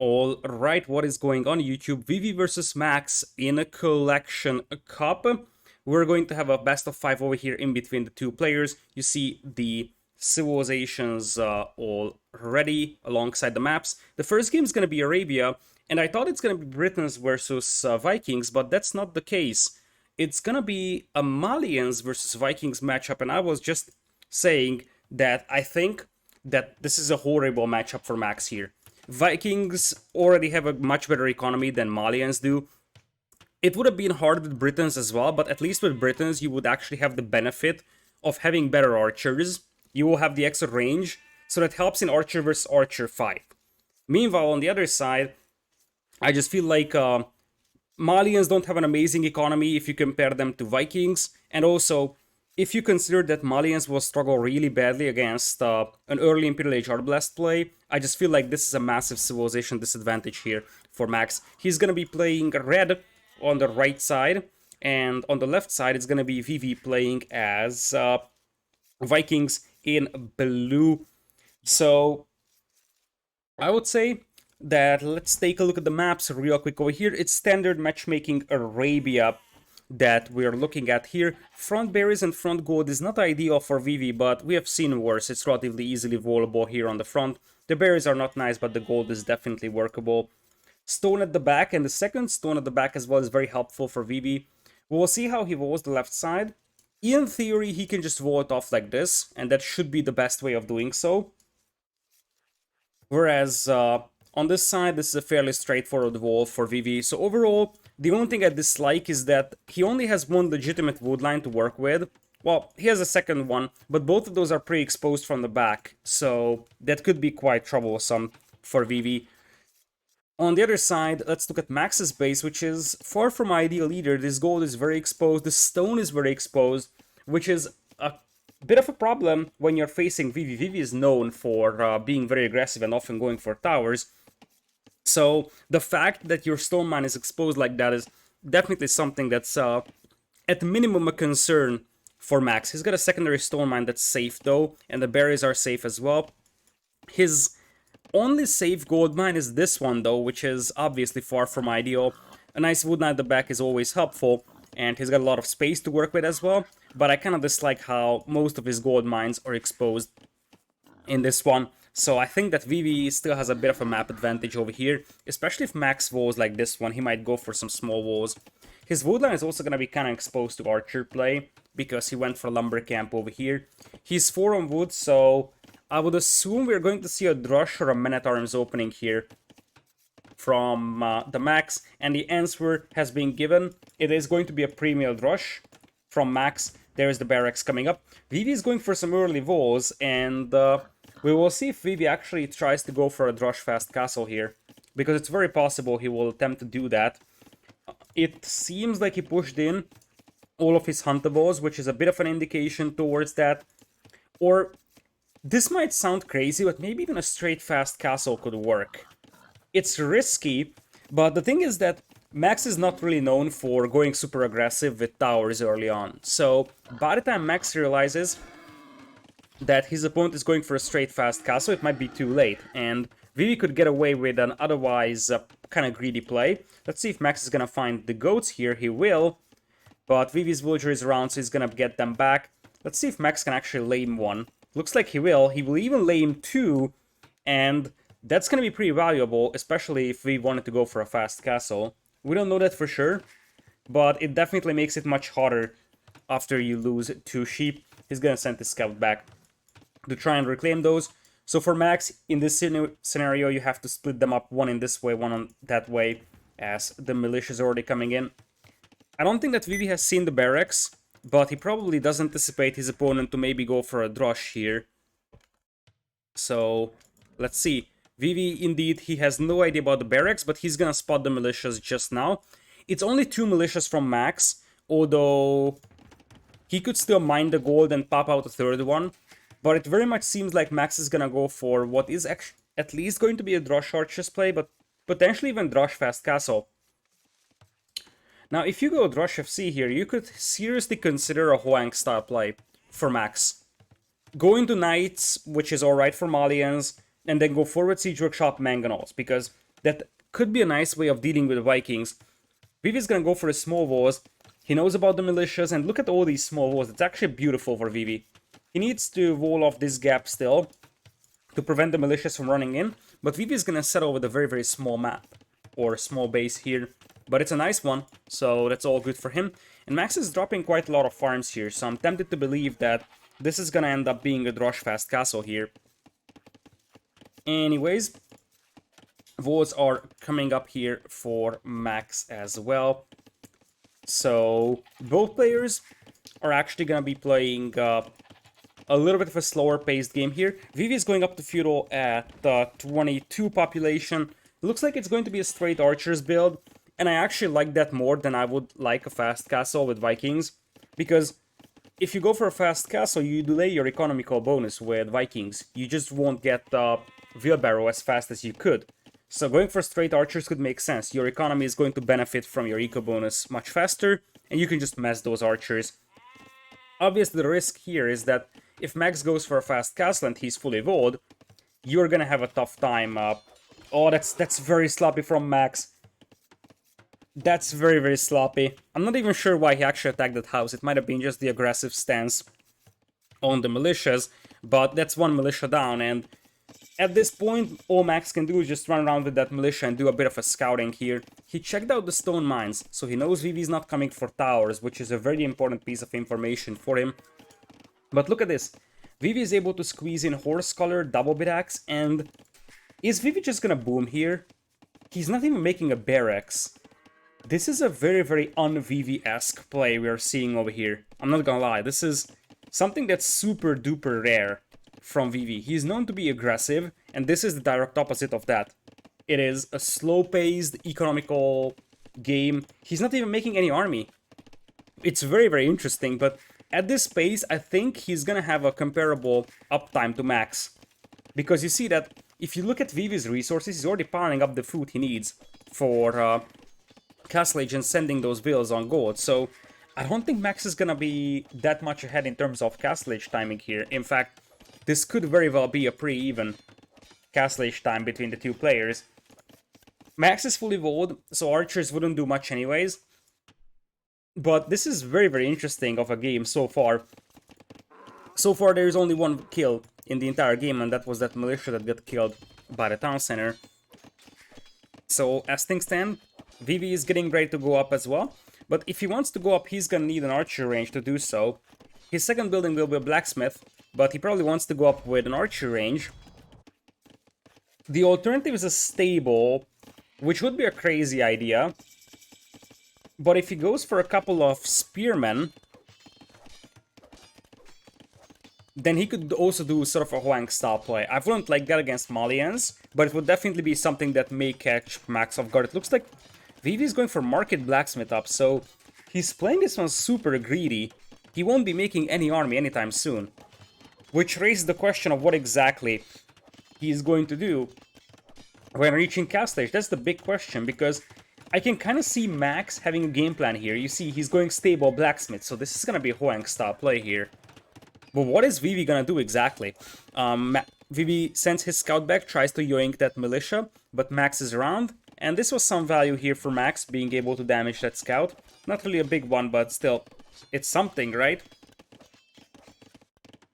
All right, what is going on YouTube? Vivi versus Max in a Collection Cup. We're going to have a best of 5 over here in between the two players. You see the civilizations already alongside the maps. The first game is going to be Arabia, and I thought it's going to be Britons versus Vikings, but that's not the case. It's going to be a Malians versus Vikings matchup, and I was just saying that I think that this is a horrible matchup for Max here. Vikings already have a much better economy than Malians do. It would have been hard with Britons as well, but at least with Britons you would actually have the benefit of having better archers. You will have the extra range, so that helps in archer versus archer fight. Meanwhile, on the other side, I just feel like Malians don't have an amazing economy if you compare them to Vikings, and also if you consider that Malians will struggle really badly against an early Imperial Age Arblast play, I just feel like this is a massive civilization disadvantage here for Max. He's going to be playing red on the right side, and on the left side it's going to be Vivi playing as Vikings in blue. So I would say that let's take a look at the maps real quick over here. It's standard matchmaking Arabia that we're looking at here. Front berries and front gold is not ideal for Vivi, but we have seen worse. It's relatively easily volable here on the front. The berries are not nice, but the gold is definitely workable. Stone at the back, and the second stone at the back as well is very helpful for Vivi. We'll see how he rolls the left side. In theory, he can just roll it off like this, and that should be the best way of doing so. Whereas on this side, this is a fairly straightforward wall for Vivi. So overall, the only thing I dislike is that he only has one legitimate wood line to work with. Well, he has a second one, but both of those are pre-exposed from the back, so that could be quite troublesome for Vivi. On the other side, let's look at Max's base, which is far from ideal either. This gold is very exposed, the stone is very exposed, which is a bit of a problem when you're facing Vivi. Vivi is known for being very aggressive and often going for towers. So the fact that your stone mine is exposed like that is definitely something that's at minimum a concern for Max. He's got a secondary stone mine that's safe though, and the berries are safe as well. His only safe gold mine is this one though, which is obviously far from ideal. A nice wood line at the back is always helpful, and he's got a lot of space to work with as well, but I kind of dislike how most of his gold mines are exposed in this one. So I think that Vivi still has a bit of a map advantage over here, especially if Max walls like this one, he might go for some small walls. His woodline is also going to be kind of exposed to archer play, because he went for lumber camp over here. He's 4 on wood, so I would assume we're going to see a Drush or a Man-at-Arms opening here from TheMax, and the answer has been given. It is going to be a premium Drush from Max. There's the barracks coming up. Vivi is going for some early walls, and we will see if Vivi actually tries to go for a Drush fast castle here, because it's very possible he will attempt to do that. It seems like he pushed in all of his huntables, which is a bit of an indication towards that. Or this might sound crazy, but maybe even a straight fast castle could work. It's risky, but the thing is that Max is not really known for going super aggressive with towers early on. So by the time Max realizes that his opponent is going for a straight fast castle, it might be too late, and Vivi could get away with an otherwise kind of greedy play. Let's see if Max is gonna find the goats here. He will, but Vivi's villager is around, so he's gonna get them back. Let's see if Max can actually lame one. Looks like he will. He will even lame 2, and that's gonna be pretty valuable, especially if we wanted to go for a fast castle. We don't know that for sure, but it definitely makes it much harder after you lose 2 sheep. He's gonna send his scout back to try and reclaim those. So for Max, in this scenario, you have to split them up, one in this way, one on that way, as the militia is already coming in. I don't think that Vivi has seen the barracks, but he probably does anticipate his opponent to maybe go for a Drush here. So let's see. Vivi, indeed, he has no idea about the barracks, but he's gonna spot the militias just now. It's only 2 militias from Max, although he could still mine the gold and pop out a third one. But it very much seems like Max is gonna go for what is at least going to be a Drush Archers play, but potentially even Drush Fast Castle. Now, if you go Drush FC here, you could seriously consider a Hoang style play for Max. Go into Knights, which is alright for Malians, and then go forward Siege Workshop Mangonels, because that could be a nice way of dealing with the Vikings. Vivi's gonna go for the small walls. He knows about the militias, and look at all these small walls. It's actually beautiful for Vivi. He needs to wall off this gap still to prevent the militias from running in, but Vivi is gonna settle with a very, very small map, or small base here. But it's a nice one, so that's all good for him. And Max is dropping quite a lot of farms here, so I'm tempted to believe that this is gonna end up being a Drosh fast castle here. Anyways, walls are coming up here for Max as well. So both players are actually gonna be playing a little bit of a slower paced game here. Vivi is going up to feudal at 22 population. It looks like it's going to be a straight archers build, and I actually like that more than I would like a fast castle with Vikings, because if you go for a fast castle, you delay your economical bonus with Vikings. You just won't get wheelbarrow as fast as you could. So going for straight archers could make sense. Your economy is going to benefit from your eco bonus much faster, and you can just mess those archers. Obviously, the risk here is that if Max goes for a fast castle and he's fully walled, you're gonna have a tough time. Oh, that's very sloppy from Max. That's very, very sloppy. I'm not even sure why he actually attacked that house. It might have been just the aggressive stance on the militias, but that's one militia down, and at this point, all Max can do is just run around with that militia and do a bit of a scouting here. He checked out the stone mines, so he knows Vivi's not coming for towers, which is a very important piece of information for him. But look at this. Vivi is able to squeeze in horse color, double bit axe, and is Vivi just gonna boom here? He's not even making a barracks. This is a very, very un-Vivi-esque play we are seeing over here. I'm not gonna lie, this is something that's super duper rare from Vivi. He's known to be aggressive, and this is the direct opposite of that. It is a slow-paced, economical game. He's not even making any army. It's very, very interesting, but at this pace, I think he's gonna have a comparable uptime to Max. Because you see that if you look at Vivi's resources, he's already piling up the food he needs for Castle Age and sending those bills on gold. So I don't think Max is gonna be that much ahead in terms of Castle Age timing here. In fact, this could very well be a pretty even Castle Age time between the two players. Max is fully walled, so archers wouldn't do much anyways. But this is very, very interesting of a game so far. So far, there is only one kill in the entire game, and that was that militia that got killed by the town center. So, as things stand, Vivi is getting ready to go up as well. But if he wants to go up, he's gonna need an archer range to do so. His second building will be a blacksmith, but he probably wants to go up with an archer range. The alternative is a stable, which would be a crazy idea. But if he goes for a couple of spearmen, then he could also do sort of a Huang style play. I wouldn't like that against Malians, but it would definitely be something that may catch Max off guard. It looks like Vivi is going for Market Blacksmith up, so he's playing this one super greedy. He won't be making any army anytime soon. Which raises the question of what exactly he is going to do when reaching Castle Age. That's the big question, because I can kind of see Max having a game plan here. You see, he's going stable blacksmith, so this is going to be a Huang style play here. But what is Vivi going to do exactly? Vivi sends his scout back, tries to yoink that militia, but Max is around. And this was some value here for Max, being able to damage that scout. Not really a big one, but still, it's something, right?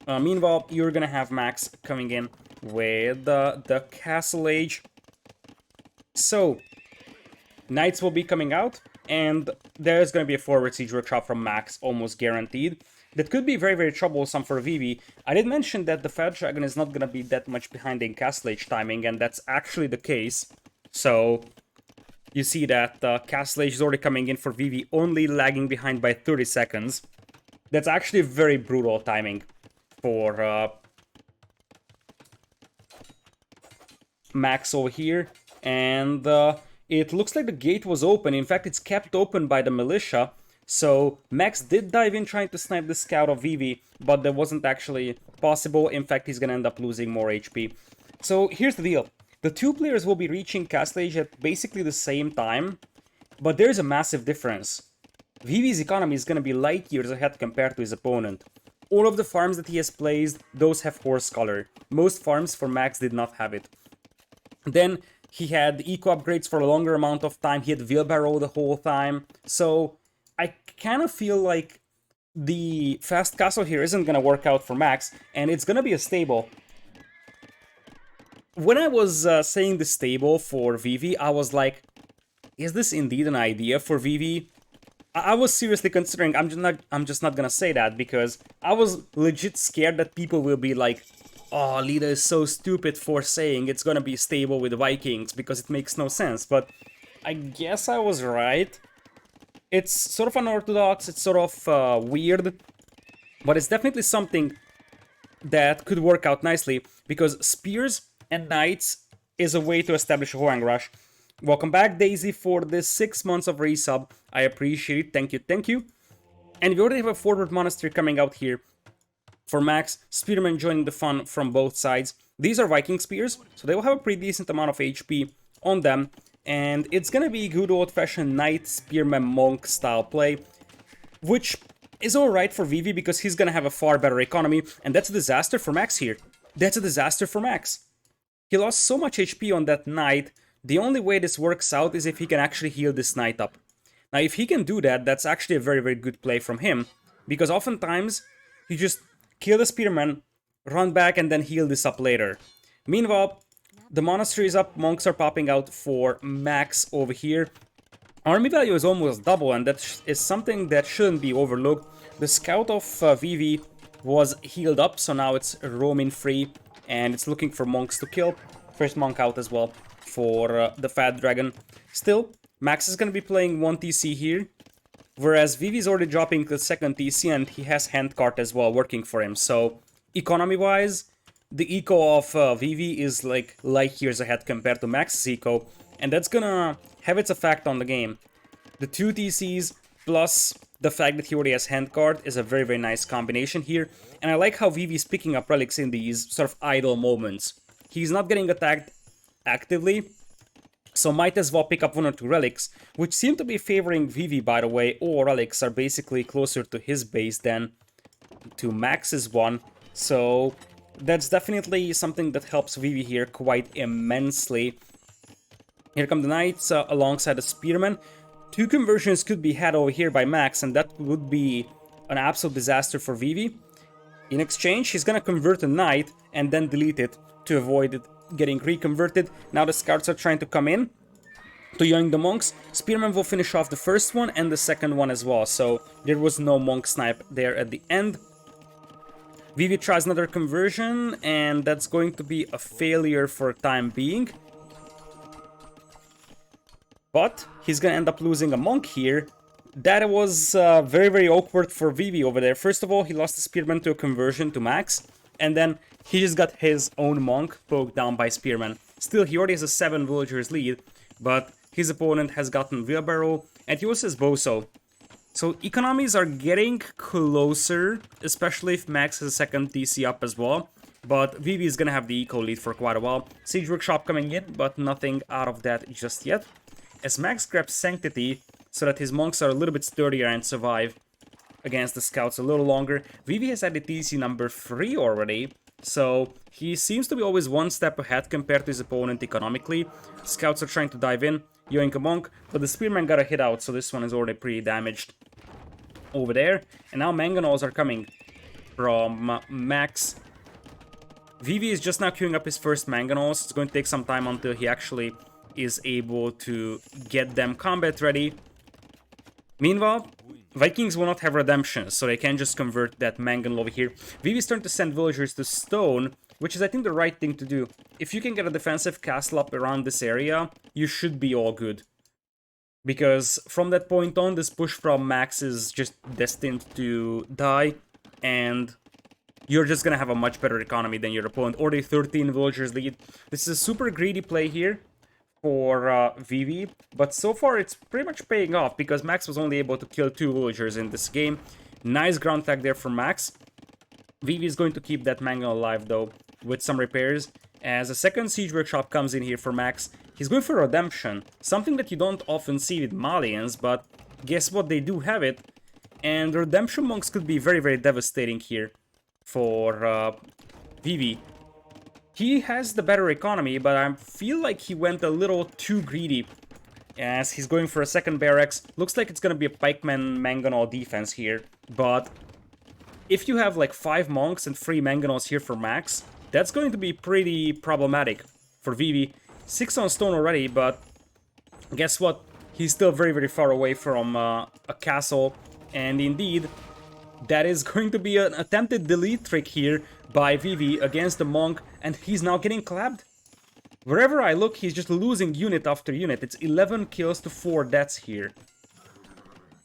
Meanwhile, you're going to have Max coming in with the Castle Age. So, Knights will be coming out, and there's going to be a forward siege workshop from Max, almost guaranteed. That could be very, very troublesome for Vivi. I did mention that the Fat Dragon is not going to be that much behind in Castle Age timing, and that's actually the case. So, you see that Castle Age is already coming in for Vivi, only lagging behind by 30 seconds. That's actually very brutal timing for Max over here, and it looks like the gate was open. In fact, it's kept open by the militia. So Max did dive in trying to snipe the scout of Vivi, but that wasn't actually possible. In fact, he's gonna end up losing more HP. So here's the deal. The two players will be reaching Castle Age at basically the same time, but there's a massive difference. Vivi's economy is gonna be light years ahead compared to his opponent. All of the farms that he has placed, those have horse color. Most farms for Max did not have it. Then He had eco upgrades for a longer amount of time. He had wheelbarrow the whole time. So I kind of feel like the fast castle here isn't going to work out for Max, and it's going to be a stable. When I was saying the stable for Vivi, I was like, is this indeed an idea for Vivi? I was seriously considering. I'm just not gonna say that because I was legit scared that people will be like, "Oh, Lida is so stupid for saying it's gonna be stable with Vikings because it makes no sense." But I guess I was right. It's sort of unorthodox. It's sort of weird, but it's definitely something that could work out nicely because spears and knights is a way to establish a Hoang rush. Welcome back, Daisy, for this 6 months of resub. I appreciate it. Thank you, thank you. And we already have a forward monastery coming out here for Max. Spearmen joining the fun from both sides. These are Viking spears, so they will have a pretty decent amount of HP on them. And it's gonna be good old-fashioned knight, spearman, monk style play, which is alright for Vivi because he's gonna have a far better economy. And that's a disaster for Max here. That's a disaster for Max. He lost so much HP on that knight. The only way this works out is if he can actually heal this knight up. Now, if he can do that, that's actually a very, very good play from him. Because oftentimes, you just kill the spearman, run back, and then heal this up later. Meanwhile, the monastery is up, monks are popping out for Max over here. Army value is almost double, and that is something that shouldn't be overlooked. The scout of Vivi was healed up, so now it's roaming free, and it's looking for monks to kill. First monk out as well for the Fat Dragon. Still, Max is going to be playing 1 TC here, whereas Vivi is already dropping the second TC, and he has Handcart as well working for him. So, economy-wise, the eco of Vivi is like light years ahead compared to Max's eco, and that's gonna have its effect on the game. The 2 TCs plus the fact that he already has Handcart is a very, very nice combination here, and I like how Vivi is picking up relics in these sort of idle moments. He's not getting attacked actively, so might as well pick up 1 or 2 relics, which seem to be favoring Vivi, by the way. All relics are basically closer to his base than to Max's one, so that's definitely something that helps Vivi here quite immensely. Here come the knights alongside the spearmen. 2 conversions could be had over here by Max, and that would be an absolute disaster for Vivi. In exchange, he's gonna convert a knight and then delete it to avoid it getting reconverted. Now the scouts are trying to come in to join the monks. Spearman will finish off the first one and the second one as well, so there was no monk snipe there at the end. Vivi tries another conversion, and that's going to be a failure for time being. But he's gonna end up losing a monk here. That was very, very awkward for Vivi over there. First of all, he lost the spearman to a conversion to Max, and then he just got his own monk poked down by spearman. Still, he already has a 7 villagers lead, but his opponent has gotten wheelbarrow, and he also has boso. So economies are getting closer, especially if Max has a second TC up as well. But Vivi is gonna have the eco lead for quite a while. Siege Workshop coming in, but nothing out of that just yet. As Max grabs Sanctity, so that his monks are a little bit sturdier and survive against the scouts a little longer. Vivi has had the TC number 3 already, so he seems to be always 1 step ahead compared to his opponent economically. Scouts are trying to dive in, yoink a monk, but the spearman got a hit out, so this one is already pretty damaged over there. And now Mangonels are coming from Max. Vivi is just now queuing up his first Mangonels. It's going to take some time until he actually is able to get them combat ready. Meanwhile, Vikings will not have redemption, so they can't just convert that Mangonel over here. Vivi's starting to send villagers to stone, which is, I think, the right thing to do. If you can get a defensive castle up around this area, you should be all good. Because from that point on, this push from Max is just destined to die, and you're just gonna have a much better economy than your opponent. Already 13 villagers lead. This is a super greedy play here for Vivi, but so far it's pretty much paying off because Max was only able to kill 2 villagers in this game. Nice ground attack there from Max. Vivi is going to keep that Mangonel alive though with some repairs. As a second Siege Workshop comes in here for Max, he's going for Redemption, something that you don't often see with Malians, but guess what, they do have it. And Redemption Monks could be very, very devastating here for Vivi. He has the better economy, but I feel like he went a little too greedy as he's going for a second barracks. Looks like it's gonna be a pikeman mangonel defense here, but if you have like 5 monks and 3 mangonels here for max, that's going to be pretty problematic for Vivi. 6 on stone already, but guess what? He's still very, very far away from a castle, and indeed, that is going to be an attempted delete trick here by Vivi against the monk, and he's now getting clapped. Wherever I look, he's just losing unit after unit. It's 11 kills to 4 deaths here.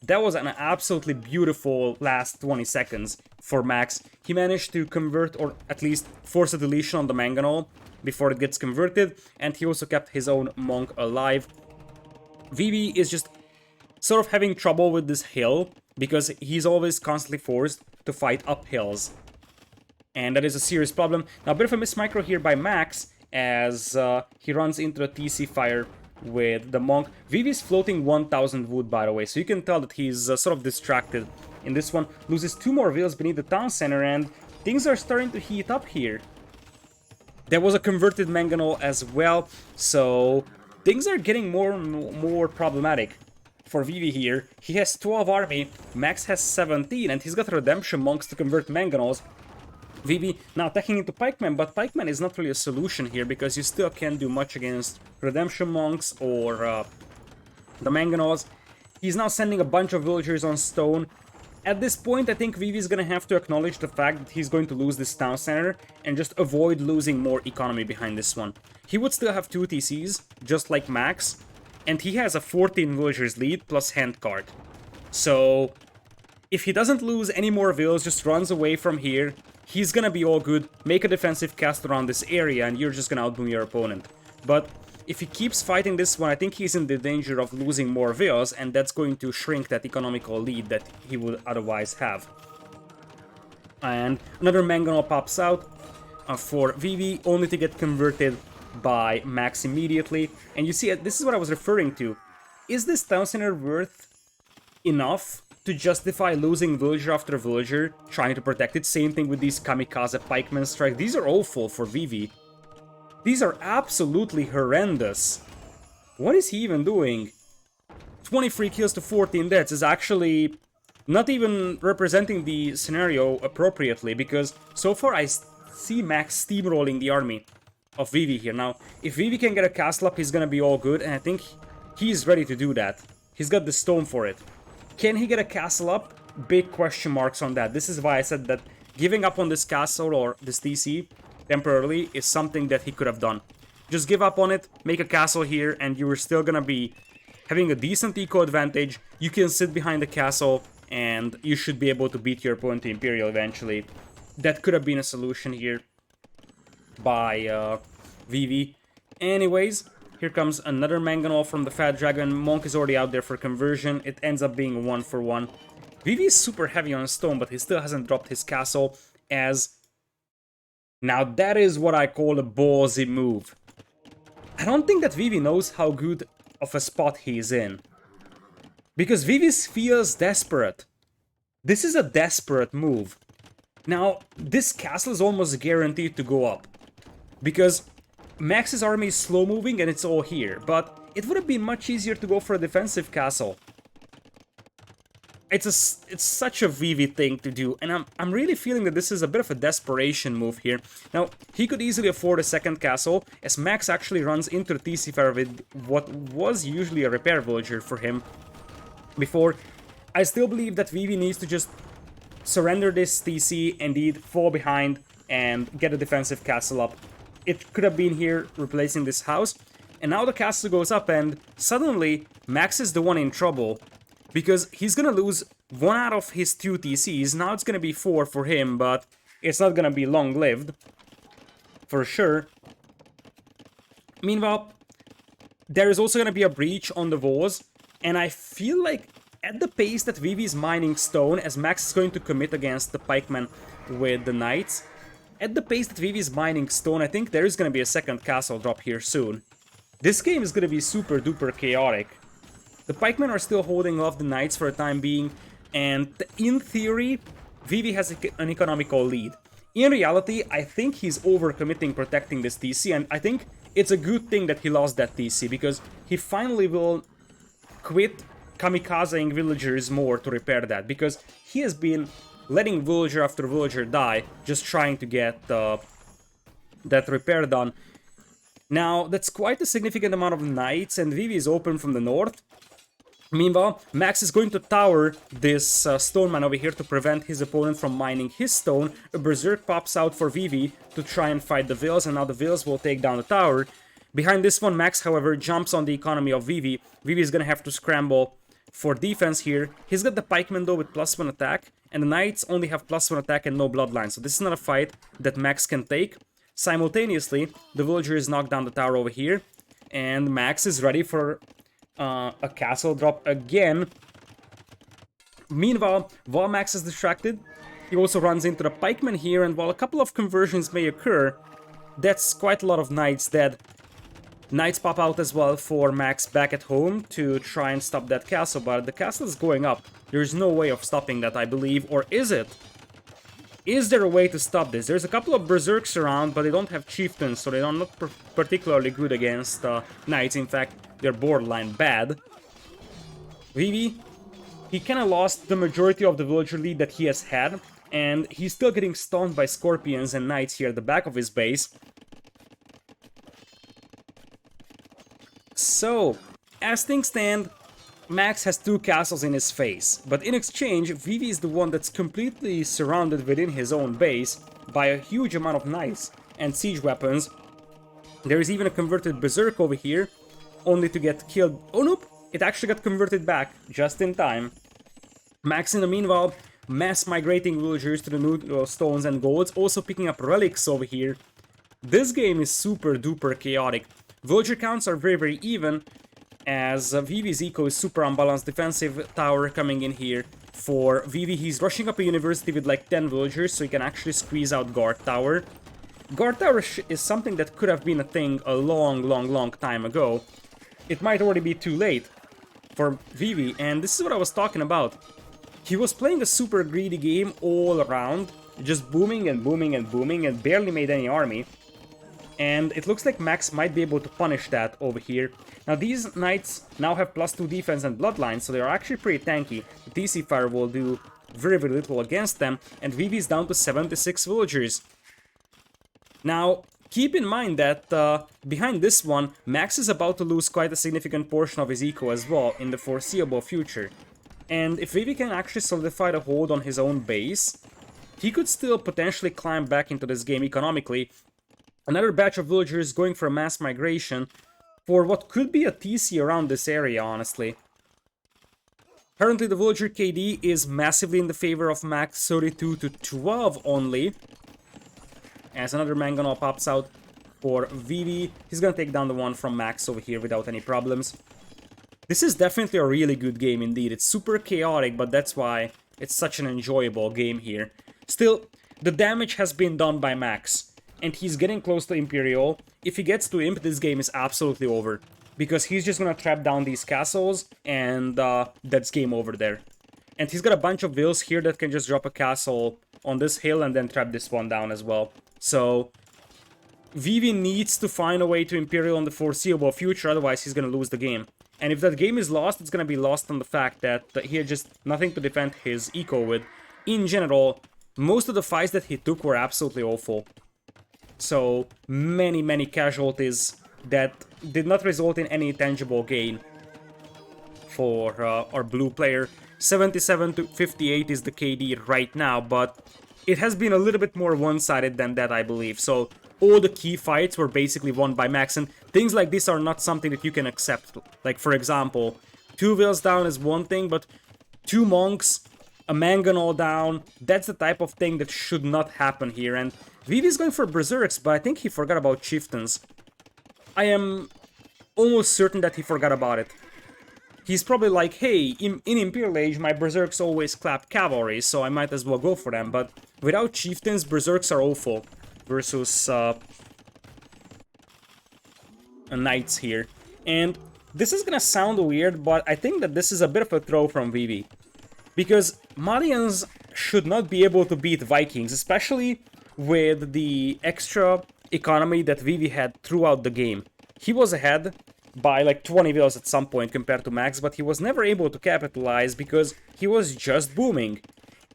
That was an absolutely beautiful last 20 seconds for Max. He managed to convert, or at least force a deletion on the mangonel before it gets converted, and he also kept his own monk alive. Vivi is just sort of having trouble with this hill, because he's always constantly forced to fight up hills. And that is a serious problem. Now, a bit of a mismicro here by Max, as he runs into a TC fire with the monk. Vivi's floating 1000 wood, by the way, so you can tell that he's sort of distracted in this one. Loses 2 more wheels beneath the town center, and things are starting to heat up here. There was a converted mangonel as well, so things are getting more and more problematic for Vivi here. He has 12 army, Max has 17, and he's got redemption monks to convert mangonels. Vivi now attacking into pikemen, but pikemen is not really a solution here, because you still can't do much against redemption monks or the mangonels. He's now sending a bunch of villagers on stone. At this point, I think Vivi is gonna have to acknowledge the fact that he's going to lose this town center and just avoid losing more economy behind this one. He would still have 2 TCs, just like Max, and he has a 14 villagers lead plus handcart. So if he doesn't lose any more vills, just runs away from here, he's gonna be all good, make a defensive cast around this area, and you're just gonna outboom your opponent. But if he keeps fighting this one, I think he's in the danger of losing more vills, and that's going to shrink that economical lead that he would otherwise have. And another mangonel pops out for Vivi, only to get converted by Max immediately. And you see, this is what I was referring to. Is this town center worth enough to justify losing villager after villager, trying to protect it? Same thing with these kamikaze pikemen strike. These are awful for Vivi. These are absolutely horrendous. What is he even doing? 23 kills to 14 deaths is actually not even representing the scenario appropriately, because so far I see Max steamrolling the army of Vivi here. Now, if Vivi can get a castle up, he's gonna be all good, and I think he's ready to do that. He's got the stone for it. Can he get a castle up? Big question marks on that. This is why I said that giving up on this castle or this TC temporarily is something that he could have done. Just give up on it, make a castle here, and you're still gonna be having a decent eco advantage. You can sit behind the castle, and you should be able to beat your opponent to Imperial eventually. That could have been a solution here by Vivi. Anyways, here comes another mangonel from the Fat Dragon. Monk is already out there for conversion. It ends up being 1 for 1. Vivi is super heavy on stone, but he still hasn't dropped his castle, as now that is what I call a ballsy move. I don't think that Vivi knows how good of a spot he's in, because Vivi feels desperate. This is a desperate move. Now, this castle is almost guaranteed to go up, because Max's army is slow moving and it's all here, but it would have been much easier to go for a defensive castle. It's such a Vivi thing to do, and I'm really feeling that this is a bit of a desperation move here. Now, he could easily afford a second castle, as Max actually runs into the TC Fair with what was usually a repair villager for him before. I still believe that Vivi needs to just surrender this TC, indeed fall behind, and get a defensive castle up. It could have been here replacing this house, and now the castle goes up, and suddenly Max is the one in trouble, because he's gonna lose 1 out of his 2 TCs. Now it's gonna be 4 for him, but it's not gonna be long-lived, for sure. Meanwhile, there is also gonna be a breach on the walls, and I feel like at the pace that Vivi is mining stone, as Max is going to commit against the pikemen with the knights, at the pace that Vivi is mining stone, I think there is gonna be a second castle drop here soon. This game is gonna be super duper chaotic. The pikemen are still holding off the knights for the time being, and in theory, Vivi has an economical lead. In reality, I think he's overcommitting protecting this TC, and I think it's a good thing that he lost that TC, because he finally will quit kamikazing villagers more to repair that, because he has been letting villager after villager die, just trying to get that repair done. Now, that's quite a significant amount of knights, and Vivi is open from the north. Meanwhile, Max is going to tower this stone man over here to prevent his opponent from mining his stone. A berserk pops out for Vivi to try and fight the Veils, and now the Veils will take down the tower. Behind this one, Max, however, jumps on the economy of Vivi. Vivi is gonna have to scramble for defense here. He's got the pikeman though with +1 attack, and the knights only have +1 attack and no bloodline, so this is not a fight that Max can take. Simultaneously, the villager is knocked down the tower over here, and Max is ready for a castle drop again. Meanwhile, while Max is distracted, he also runs into the pikeman here, and while a couple of conversions may occur, that's quite a lot of knights dead. Knights pop out as well for Max back at home to try and stop that castle, but the castle is going up. There's no way of stopping that, I believe, or is it? Is there a way to stop this? There's a couple of berserks around, but they don't have chieftains, so they're not particularly good against knights. In fact, they're borderline bad. Vivi, he kinda lost the majority of the villager lead that he has had, and he's still getting stunned by scorpions and knights here at the back of his base. So, as things stand, Max has 2 castles in his face, but in exchange, Vivi is the one that's completely surrounded within his own base by a huge amount of knights and siege weapons. There is even a converted berserk over here, only to get killed. Oh nope, it actually got converted back, just in time. Max in the meanwhile, mass migrating villagers to the new stones and golds, also picking up relics over here. This game is super duper chaotic. Villager counts are very even, as Vivi's eco is super unbalanced. Defensive tower coming in here for Vivi. He's rushing up a university with like 10 villagers, so he can actually squeeze out guard tower. Guard tower is something that could have been a thing a long time ago. It might already be too late for Vivi, and this is what I was talking about. He was playing a super greedy game all around, just booming and booming and booming, and barely made any army. And it looks like Max might be able to punish that over here. Now these knights now have +2 defense and bloodline, so they are actually pretty tanky. The TC fire will do very little against them, and Vivi is down to 76 villagers. Now, keep in mind that behind this one, Max is about to lose quite a significant portion of his eco as well in the foreseeable future. And if Vivi can actually solidify the hold on his own base, he could still potentially climb back into this game economically. Another batch of villagers going for a mass migration for what could be a TC around this area, honestly. Currently, the villager KD is massively in the favor of Max, 32 to 12 only. As another mangonel pops out for Vivi, he's gonna take down the one from Max over here without any problems. This is definitely a really good game indeed. It's super chaotic, but that's why it's such an enjoyable game here. Still, the damage has been done by Max, and he's getting close to Imperial. If he gets to Imp, this game is absolutely over, because he's just gonna trap down these castles, and that's game over there. And he's got a bunch of vills here that can just drop a castle on this hill and then trap this one down as well. So, Vivi needs to find a way to Imperial in the foreseeable future, otherwise he's gonna lose the game. And if that game is lost, it's gonna be lost on the fact that he had just nothing to defend his eco with. In general, most of the fights that he took were absolutely awful. So, many casualties that did not result in any tangible gain for our blue player. 77 to 58 is the KD right now, but it has been a little bit more one-sided than that, I believe. So, all the key fights were basically won by Max, and things like this are not something that you can accept. Like, for example, 2 vills down is one thing, but 2 monks, a mangonel down, that's the type of thing that should not happen here. And Vivi's going for berserks, but I think he forgot about chieftains. I am almost certain that he forgot about it. He's probably like, hey, in Imperial Age, my berserks always clap cavalry, so I might as well go for them. But without chieftains, berserks are awful versus knights here. And this is gonna sound weird, but I think that this is a bit of a throw from Vivi. Because Malians should not be able to beat Vikings, especially with the extra economy that Vivi had throughout the game. He was ahead by like 20 villas at some point compared to Max, but he was never able to capitalize because he was just booming.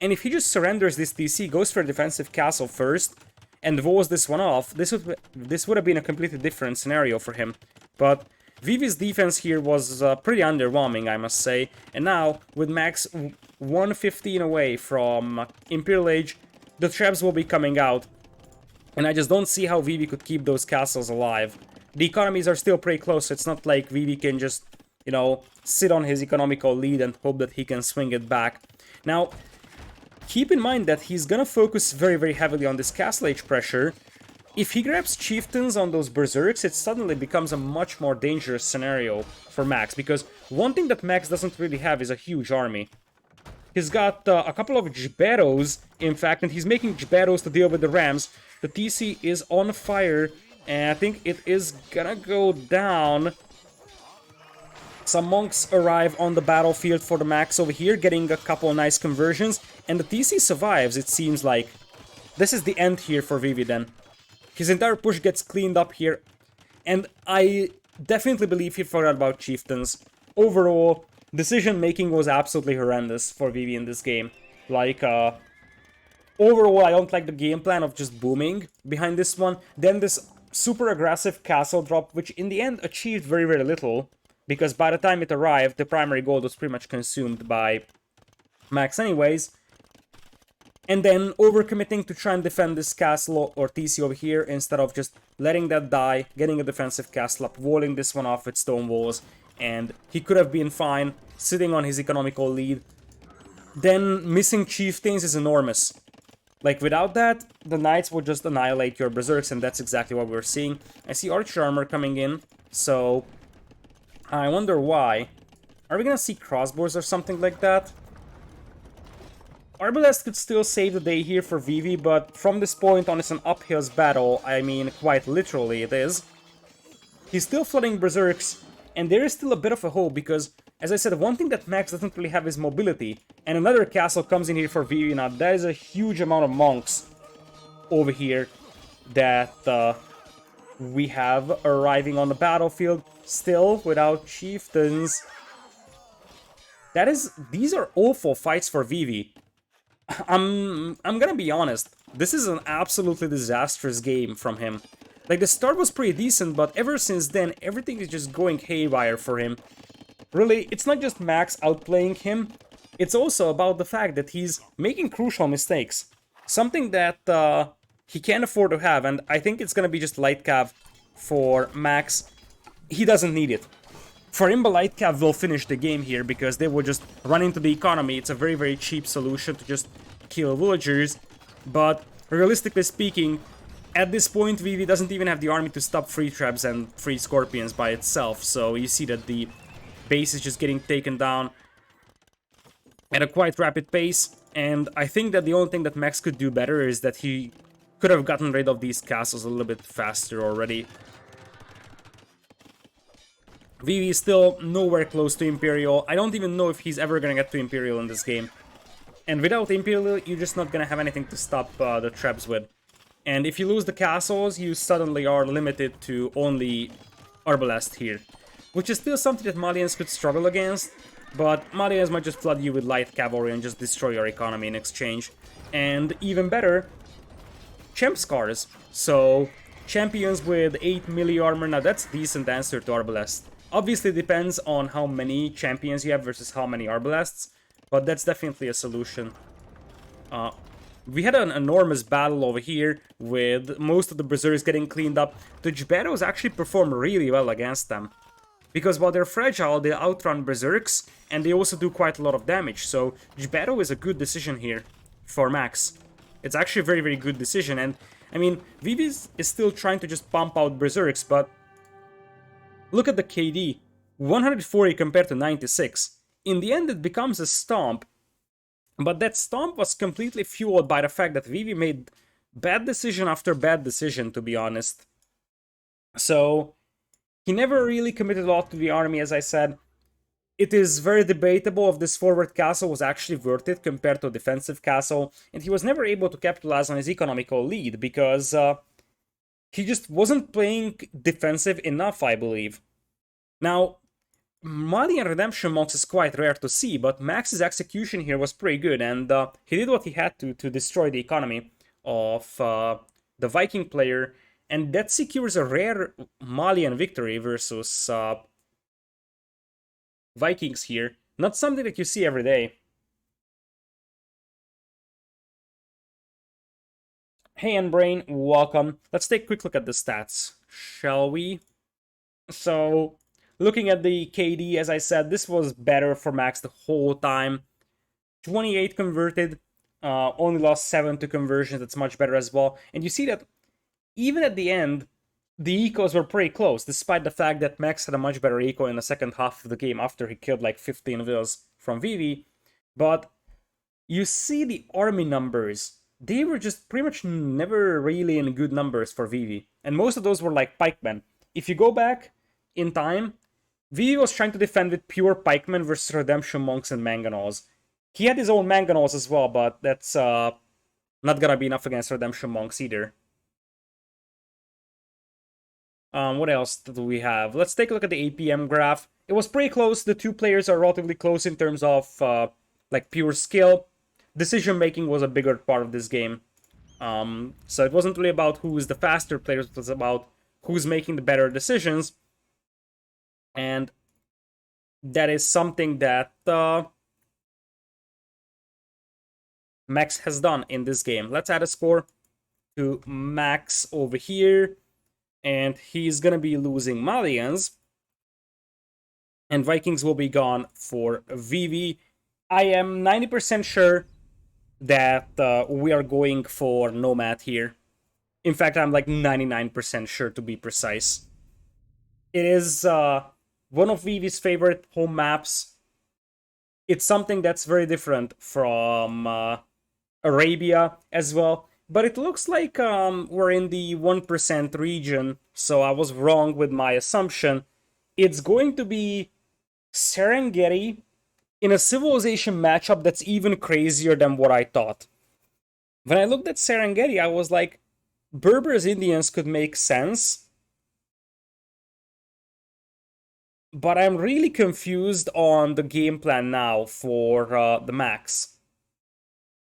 And if he just surrenders this TC, goes for a defensive castle first, and walls this one off, this would have been a completely different scenario for him. But Vivi's defense here was pretty underwhelming, I must say. And now, with Max 115 away from Imperial Age, the traps will be coming out. And I just don't see how Vivi could keep those castles alive. The economies are still pretty close, so it's not like Vivi can just, you know, sit on his economical lead and hope that he can swing it back. Now, keep in mind that he's gonna focus very, very heavily on this castle age pressure. If he grabs chieftains on those berserks, it suddenly becomes a much more dangerous scenario for Max, because one thing that Max doesn't really have is a huge army. He's got a couple of Jberos, in fact, and he's making Jberos to deal with the Rams. The TC is on fire, and I think it is gonna go down. Some monks arrive on the battlefield for the Max over here, getting a couple of nice conversions, and the TC survives, it seems like. This is the end here for Vivi then. His entire push gets cleaned up here, and I definitely believe he forgot about chieftains. Overall, decision-making was absolutely horrendous for Vivi in this game. Like, overall, I don't like the game plan of just booming behind this one. Then this super aggressive castle drop, which in the end achieved very, very little, because by the time it arrived, the primary gold was pretty much consumed by Max anyways. And then overcommitting to try and defend this castle or TC over here instead of just letting that die, getting a defensive castle up, walling this one off with stone walls, and he could have been fine, sitting on his economical lead. Then missing chieftains is enormous. Like, without that, the knights would just annihilate your berserks, and that's exactly what we're seeing. I see archer armor coming in, so I wonder why. Are we gonna see crossbows or something like that? Arbalest could still save the day here for Vivi, but from this point on it's an uphill battle. I mean, quite literally it is. He's still flooding berserks, and there is still a bit of a hope because, as I said, one thing that Max doesn't really have is mobility. And another castle comes in here for Vivi. Now, that is a huge amount of monks over here that we have arriving on the battlefield. Still, without chieftains. These are awful fights for Vivi. I'm gonna be honest, this is an absolutely disastrous game from him. Like, the start was pretty decent, but ever since then, everything is just going haywire for him. Really, it's not just Max outplaying him, it's also about the fact that he's making crucial mistakes. Something that he can't afford to have, and I think it's gonna be just light cav for Max. He doesn't need it. For him, light cav will finish the game here because they will just run into the economy. It's a very, very cheap solution to just kill villagers. But realistically speaking, at this point, Vivi doesn't even have the army to stop free traps and free scorpions by itself. So you see that the base is just getting taken down at a quite rapid pace. And I think that the only thing that Max could do better is that he could have gotten rid of these castles a little bit faster already. Vivi is still nowhere close to Imperial. I don't even know if he's ever gonna get to Imperial in this game. And without Imperial, you're just not gonna have anything to stop the traps with. And if you lose the castles, you suddenly are limited to only Arbalest here. Which is still something that Malians could struggle against, but Malians might just flood you with light cavalry and just destroy your economy in exchange. And even better, Champ Scars. So, champions with 8 melee armor, now that's a decent answer to Arbalest. Obviously, it depends on how many champions you have versus how many Arbalests, but that's definitely a solution. We had an enormous battle over here with most of the berserks getting cleaned up. The Jberos actually perform really well against them, because while they're fragile, they outrun berserks, and they also do quite a lot of damage, so Jbero is a good decision here for Max. It's actually a very, very good decision, and I mean, Vivi is still trying to just pump out berserks, but look at the KD, 140 compared to 96. In the end, it becomes a stomp, but that stomp was completely fueled by the fact that Vivi made bad decision after bad decision, to be honest. So, he never really committed a lot to the army, as I said. It is very debatable if this forward castle was actually worth it compared to a defensive castle, and he was never able to capitalize on his economical lead because he just wasn't playing defensive enough, I believe. Now, Malian Redemption Monks is quite rare to see, but Max's execution here was pretty good, and he did what he had to destroy the economy of the Viking player, and that secures a rare Malian victory versus Vikings here. Not something that you see every day. Hey, Brain, welcome. Let's take a quick look at the stats, shall we? So, looking at the KD, as I said, this was better for Max the whole time. 28 converted, only lost 7 to conversions. That's much better as well. And you see that even at the end, the ecos were pretty close, despite the fact that Max had a much better eco in the second half of the game after he killed like 15 vills from Vivi. But you see the army numbers. They were just pretty much never really in good numbers for Vivi. And most of those were like pikemen. If you go back in time, Vivi was trying to defend with pure pikemen versus redemption monks and mangonels. He had his own mangonels as well, but that's not gonna be enough against redemption monks either. What else do we have? Let's take a look at the APM graph. It was pretty close. The two players are relatively close in terms of like pure skill. Decision making was a bigger part of this game. So it wasn't really about who is the faster player, it was about who's making the better decisions. And that is something that Max has done in this game. Let's add a score to Max over here. And he's gonna be losing Malians. And Vikings will be gone for Vivi. I am 90% sure that we are going for Nomad here. In fact, I'm like 99% sure to be precise. It is one of Vivi's favorite home maps. It's something that's very different from Arabia as well. But it looks like we're in the 1% region, so I was wrong with my assumption. It's going to be Serengeti in a civilization matchup that's even crazier than what I thought. When I looked at Serengeti, I was like, Berbers Indians could make sense. But I'm really confused on the game plan now for the Max.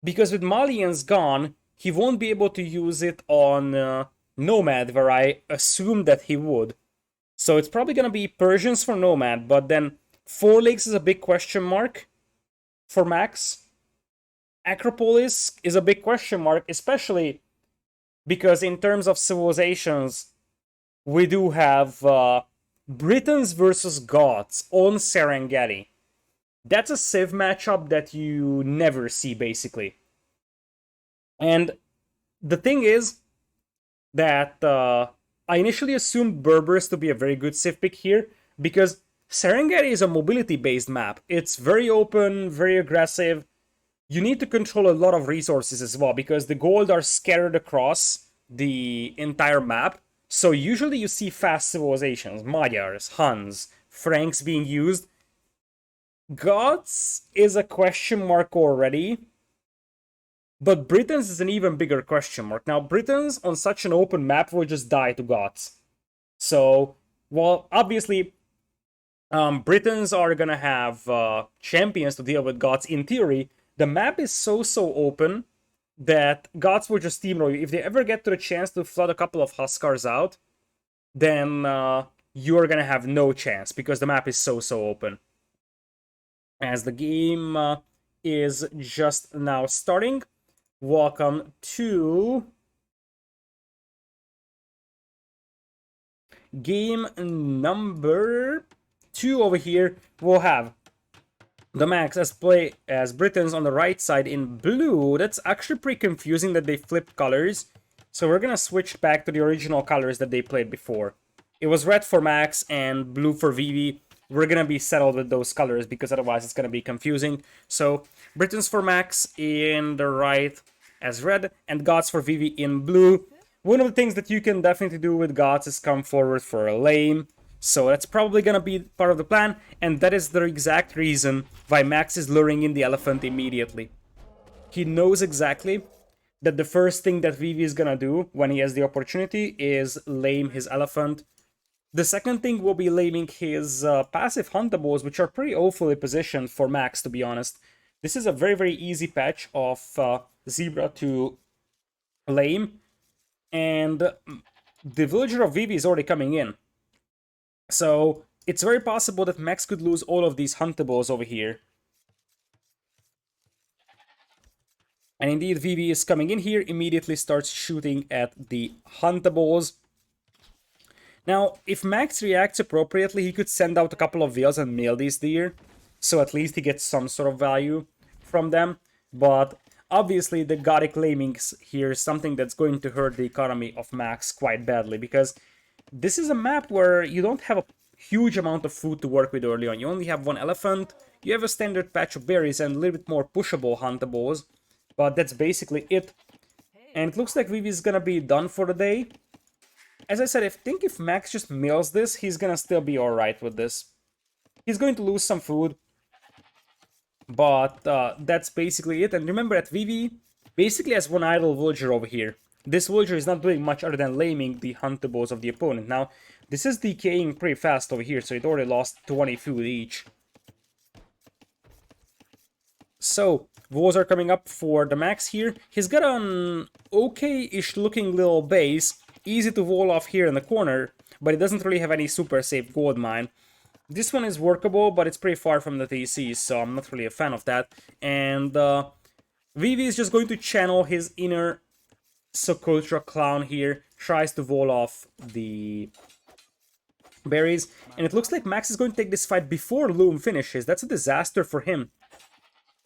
Because with Malians gone, he won't be able to use it on Nomad, where I assumed that he would. So it's probably going to be Persians for Nomad, but then Four Lakes is a big question mark for Max. Acropolis is a big question mark, especially because in terms of civilizations, we do have Britons versus Goths on Serengeti. That's a Civ matchup that you never see, basically. And the thing is that I initially assumed Berbers to be a very good Civ pick here, because Serengeti is a mobility-based map. It's very open, very aggressive. You need to control a lot of resources as well, because the gold are scattered across the entire map. So usually you see fast civilizations, Magyars, Huns, Franks being used. Goths is a question mark already, but Britons is an even bigger question mark. Now, Britons on such an open map will just die to Goths. So, well, obviously, Britons are gonna have champions to deal with Goths in theory. The map is so open that Goths will just steamroll you. If they ever get to the chance to flood a couple of Huskars out, then you're gonna have no chance because the map is so open. As the game is just now starting, welcome to game number 2 over here. We'll have TheMax as Britons on the right side in blue. That's actually pretty confusing that they flipped colors. So we're gonna switch back to the original colors that they played before. It was red for Max and blue for Vivi. We're gonna be settled with those colors because otherwise it's gonna be confusing. So Britons for Max in the right as red and Goths for Vivi in blue. One of the things that you can definitely do with Goths is come forward for a lane. So that's probably gonna be part of the plan, and that is the exact reason why Max is luring in the elephant immediately. He knows exactly that the first thing that Vivi is gonna do when he has the opportunity is lame his elephant. The second thing will be laming his passive huntables, which are pretty awfully positioned for Max, to be honest. This is a very, very easy patch of Zebra to lame, and the villager of Vivi is already coming in. So it's very possible that Max could lose all of these huntables over here. And indeed, Vivi is coming in here, immediately starts shooting at the huntables. Now, if Max reacts appropriately, he could send out a couple of whales and mail these deer, so at least he gets some sort of value from them. But obviously, the Gothic lamings here is something that's going to hurt the economy of Max quite badly, because this is a map where you don't have a huge amount of food to work with early on. You only have one elephant, you have a standard patch of berries and a little bit more pushable huntables, but that's basically it. And it looks like Vivi is gonna be done for the day. As I said, I think if Max just mills this, he's gonna still be alright with this. He's going to lose some food, but that's basically it. And remember that Vivi basically has one idle villager over here. This villager is not doing much other than laming the huntables of the opponent. Now, this is decaying pretty fast over here, so it already lost 20 food each. So, walls are coming up for the Max here. He's got an okay-ish looking little base, easy to wall off here in the corner, but it doesn't really have any super safe gold mine. This one is workable, but it's pretty far from the TC, so I'm not really a fan of that. And Vivi is just going to channel his inner Socotra clown here, tries to wall off the berries, and it looks like Max is going to take this fight before Loom finishes. That's a disaster for him.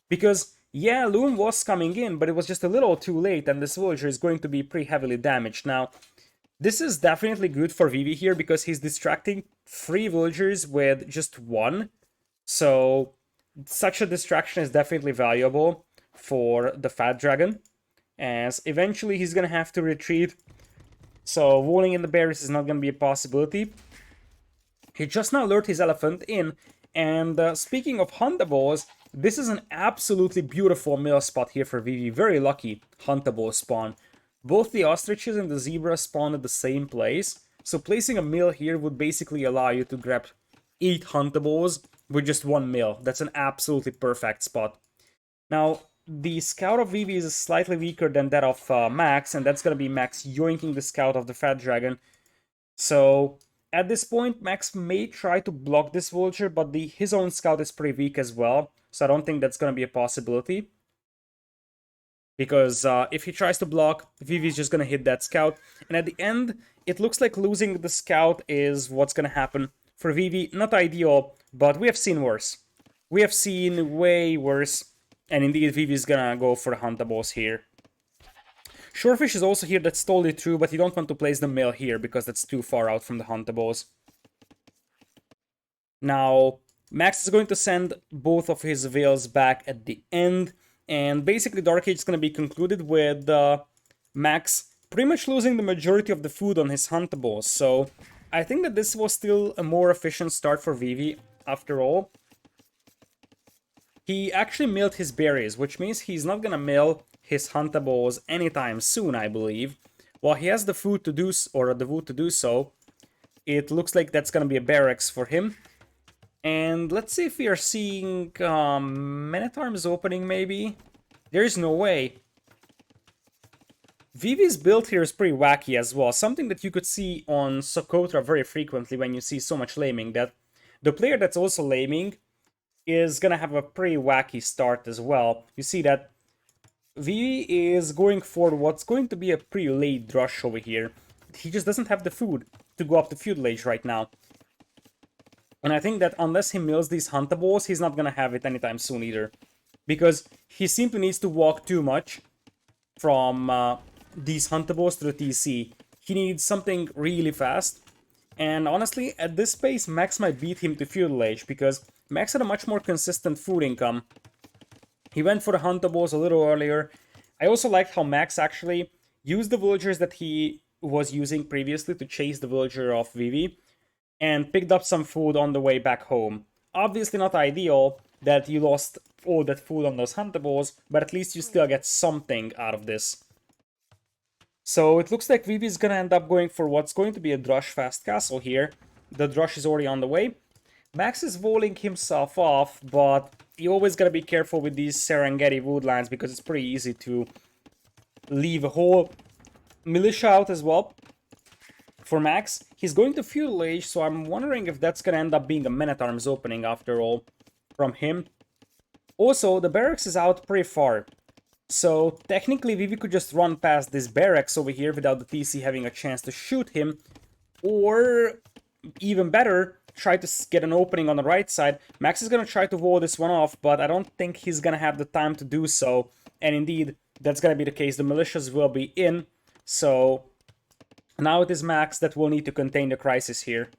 Because, yeah, Loom was coming in, but it was just a little too late, and this villager is going to be pretty heavily damaged. Now, this is definitely good for Vivi here, because he's distracting 3 villagers with just 1. So, such a distraction is definitely valuable for the Fat Dragon, as eventually he's gonna have to retreat. So, walling in the berries is not gonna be a possibility. He just now lured his elephant in, and speaking of huntables, this is an absolutely beautiful mill spot here for Vivi. Very lucky huntable spawn. Both the ostriches and the zebra spawn at the same place, so placing a mill here would basically allow you to grab 8 huntables with just 1 mill. That's an absolutely perfect spot. Now, the scout of Vivi is slightly weaker than that of Max, and that's gonna be Max yoinking the scout of the Fat Dragon. So, at this point, Max may try to block this vulture, but his own scout is pretty weak as well, so I don't think that's gonna be a possibility. Because if he tries to block, Vivi's just gonna hit that scout, and at the end, it looks like losing the scout is what's gonna happen for Vivi. Not ideal, but we have seen worse. We have seen way worse, and indeed Vivi's gonna go for the huntables here. Shorefish is also here, that's totally true, but you don't want to place the mill here because that's too far out from the huntables. Now, Max is going to send both of his veils back at the end, and basically Dark Age is going to be concluded with Max pretty much losing the majority of the food on his huntables. So I think that this was still a more efficient start for Vivi after all. He actually milled his berries, which means he's not going to mill his huntables anytime soon, I believe. While he has the food to do, or the wood to do so, it looks like that's going to be a barracks for him. And let's see if we are seeing men-at-arms opening, maybe? There's no way. Vivi's build here is pretty wacky as well. Something that you could see on Socotra very frequently when you see so much laming, that the player that's also laming is gonna have a pretty wacky start as well. You see that Vivi is going for what's going to be a pretty late drush over here. He just doesn't have the food to go up the feudal age right now. And I think that unless he mills these huntables, he's not gonna have it anytime soon either. Because he simply needs to walk too much from these huntables to the TC. He needs something really fast. And honestly, at this pace, Max might beat him to feudal age, because Max had a much more consistent food income. He went for the huntables a little earlier. I also liked how Max actually used the villagers that he was using previously to chase the villager of Vivi. and picked up some food on the way back home. Obviously not ideal that you lost all that food on those huntables, but at least you still get something out of this. So it looks like Vivi is gonna end up going for what's going to be a Drush fast castle here. The Drush is already on the way. Max is walling himself off, but you always gotta be careful with these Serengeti woodlands because it's pretty easy to leave a whole militia out as well. For Max, he's going to Feudal Age, so I'm wondering if that's gonna end up being a Man-at-Arms opening after all from him. Also, the barracks is out pretty far. So technically Vivi could just run past this barracks over here without the TC having a chance to shoot him. Or, even better, try to get an opening on the right side. Max is going to try to wall this one off, but I don't think he's going to have the time to do so. And indeed, that's going to be the case. The militias will be in. So now it is Max that will need to contain the crisis here.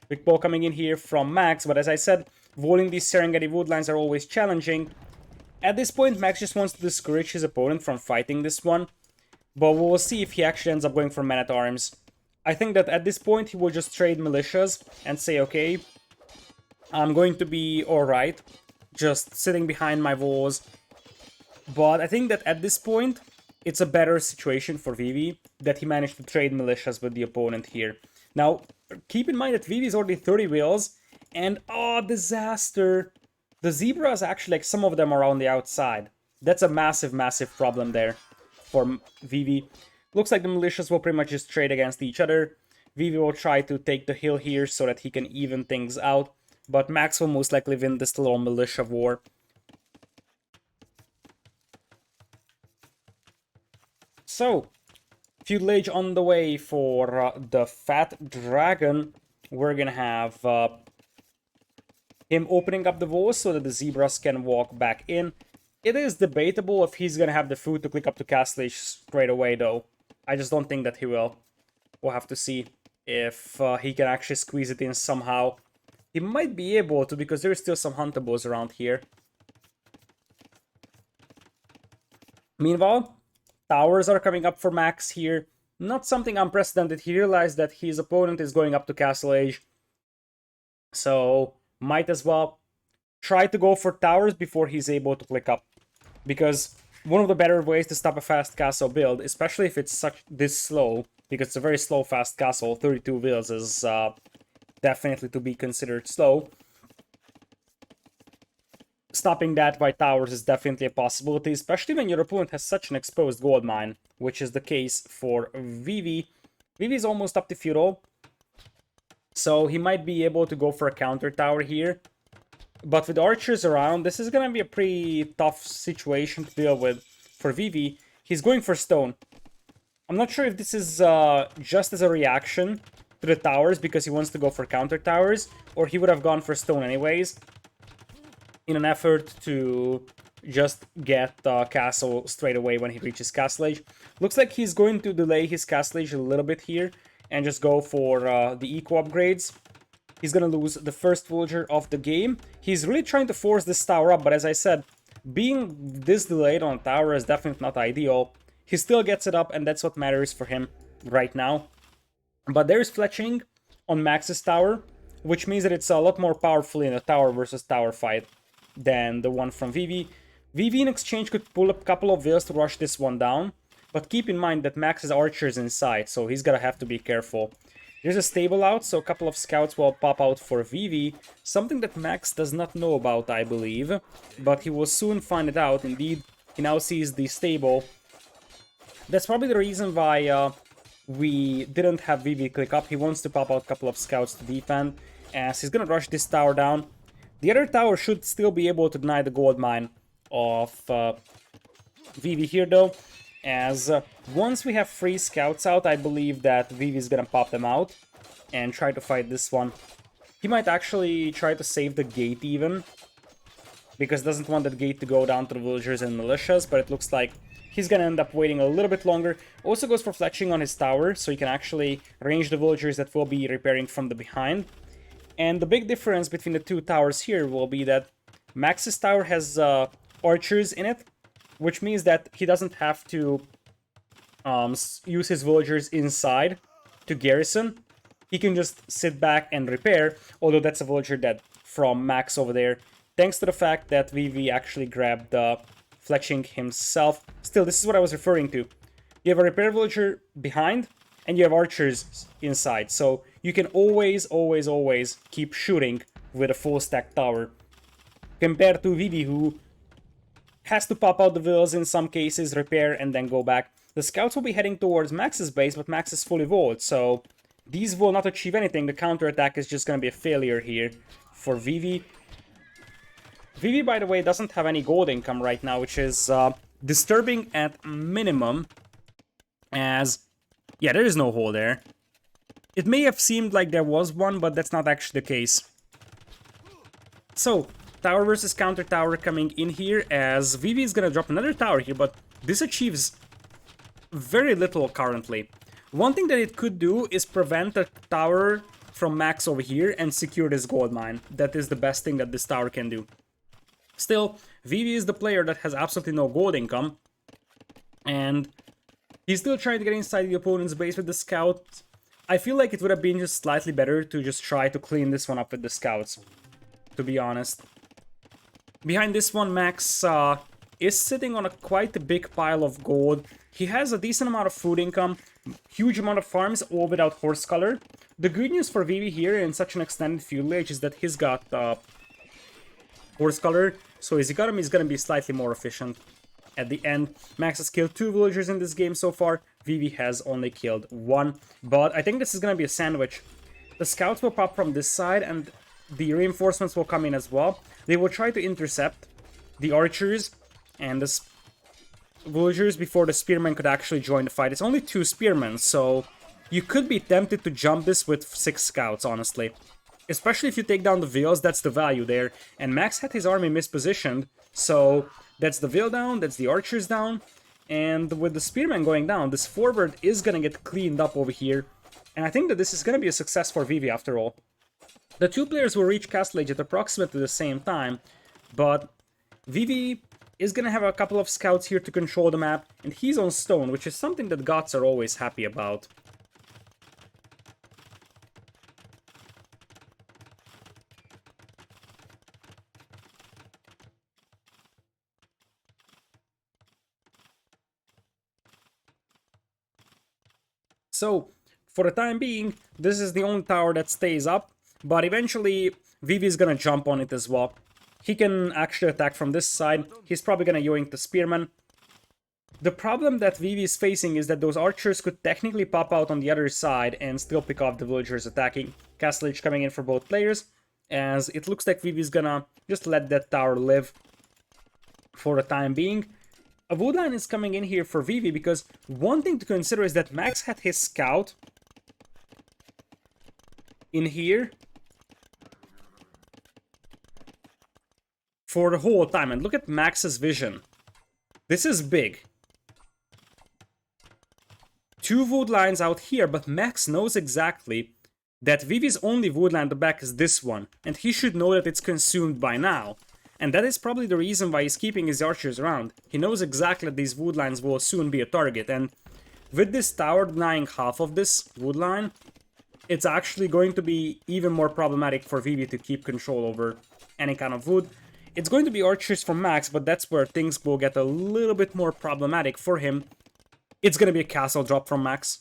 Big ball coming in here from Max, but as I said, walling these Serengeti woodlands are always challenging. At this point, Max just wants to discourage his opponent from fighting this one, but we'll see if he actually ends up going for Man-at-Arms. I think that at this point, he will just trade militias and say, okay, I'm going to be alright, just sitting behind my walls. But I think that at this point, it's a better situation for Vivi that he managed to trade militias with the opponent here. Now, keep in mind that Vivi is already 30 wheels, and oh, disaster! The zebras actually, like, some of them are on the outside. That's a massive, massive problem there for Vivi. Looks like the militias will pretty much just trade against each other. Vivi will try to take the hill here so that he can even things out, but Max will most likely win this little militia war. So, Feudal Age on the way for the Fat Dragon. We're gonna have him opening up the walls so that the zebras can walk back in. It is debatable if he's gonna have the food to click up to Castle Age straight away, though. I just don't think that he will. We'll have to see if he can actually squeeze it in somehow. He might be able to, because there's still some huntables around here. Meanwhile, towers are coming up for Max here. Not something unprecedented. He realized that his opponent is going up to Castle Age. So, might as well try to go for towers before he's able to click up. Because one of the better ways to stop a fast castle build, especially if it's this slow, because it's a very slow fast castle, 32 wheels is definitely to be considered slow. Stopping that by towers is definitely a possibility, especially when your opponent has such an exposed gold mine, which is the case for Vivi. Vivi is almost up to feudal, so he might be able to go for a counter tower here. But with archers around, this is going to be a pretty tough situation to deal with for Vivi. He's going for stone. I'm not sure if this is just as a reaction to the towers because he wants to go for counter towers, or he would have gone for stone anyways, in an effort to just get castle straight away when he reaches Castle Age. Looks like he's going to delay his Castle Age a little bit here and just go for the eco upgrades. He's gonna lose the first villager of the game. He's really trying to force this tower up, but as I said, being this delayed on a tower is definitely not ideal. He still gets it up, and that's what matters for him right now. But there's fletching on Max's tower, which means that it's a lot more powerful in a tower versus tower fight than the one from Vivi. Vivi in exchange could pull up a couple of wheels to rush this one down, but keep in mind that Max has archers inside, so he's gonna have to be careful. There's a stable out, so a couple of scouts will pop out for Vivi, something that Max does not know about, I believe, but he will soon find it out. Indeed, he now sees the stable. That's probably the reason why we didn't have Vivi click up. He wants to pop out a couple of scouts to defend, as he's gonna rush this tower down. The other tower should still be able to deny the gold mine of Vivi here, though, as once we have 3 scouts out, I believe that Vivi is gonna pop them out and try to fight this one. He might actually try to save the gate even, because doesn't want that gate to go down to the villagers and militias, but it looks like he's gonna end up waiting a little bit longer. Also goes for fletching on his tower, so he can actually range the villagers that will be repairing from the behind. And the big difference between the two towers here will be that Max's tower has archers in it, which means that he doesn't have to use his villagers inside to garrison, he can just sit back and repair, although that's a villager that from Max over there, thanks to the fact that Vivi actually grabbed Fletching himself. Still, this is what I was referring to. You have a repair villager behind, and you have archers inside, so you can always, always, always keep shooting with a full stack tower. Compared to Vivi, who has to pop out the villas in some cases, repair, and then go back. The scouts will be heading towards Max's base, but Max is fully walled, so these will not achieve anything. The counterattack is just going to be a failure here for Vivi. Vivi, by the way, doesn't have any gold income right now, which is disturbing at minimum, as, yeah, there is no hole there. It may have seemed like there was one, but that's not actually the case. So, tower versus counter tower coming in here, as Vivi is gonna drop another tower here, but this achieves very little currently. One thing that it could do is prevent a tower from Max over here and secure this gold mine. That is the best thing that this tower can do. Still, Vivi is the player that has absolutely no gold income, and he's still trying to get inside the opponent's base with the scout. I feel like it would have been just slightly better to just try to clean this one up with the scouts, to be honest. Behind this one, Max is sitting on quite a big pile of gold. He has a decent amount of food income, huge amount of farms, all without horse color. The good news for Vivi here in such an extended feudal age is that he's got horse color, so his economy is going to be slightly more efficient. At the end, Max has killed 2 villagers in this game so far. Vivi has only killed 1, but I think this is going to be a sandwich. The scouts will pop from this side, and the reinforcements will come in as well. They will try to intercept the archers and the villagers before the spearmen could actually join the fight. It's only 2 spearmen, so you could be tempted to jump this with 6 scouts, honestly. Especially if you take down the villas, that's the value there. And Max had his army mispositioned, so that's the vill down, that's the archers down. And with the spearmen going down, this forward is gonna get cleaned up over here. And I think that this is gonna be a success for Vivi after all. The 2 players will reach Castle Age at approximately the same time, but Vivi is gonna have a couple of scouts here to control the map, and he's on stone, which is something that gods are always happy about. So, for the time being, this is the only tower that stays up, but eventually Vivi is gonna jump on it as well. He can actually attack from this side. He's probably gonna yoink the spearman. The problem that Vivi is facing is that those archers could technically pop out on the other side and still pick off the villagers attacking. Castle Age coming in for both players, as it looks like Vivi is gonna just let that tower live for the time being. A woodline is coming in here for Vivi because one thing to consider is that Max had his scout in here for the whole time. And look at Max's vision. This is big. 2 wood lines out here, but Max knows exactly that Vivi's only wood line at the back is this one, and he should know that it's consumed by now. And that is probably the reason why he's keeping his archers around. He knows exactly that these wood lines will soon be a target, and with this tower denying half of this wood line, it's actually going to be even more problematic for Vivi to keep control over any kind of wood. It's going to be archers from Max, but that's where things will get a little bit more problematic for him. It's going to be a castle drop from Max.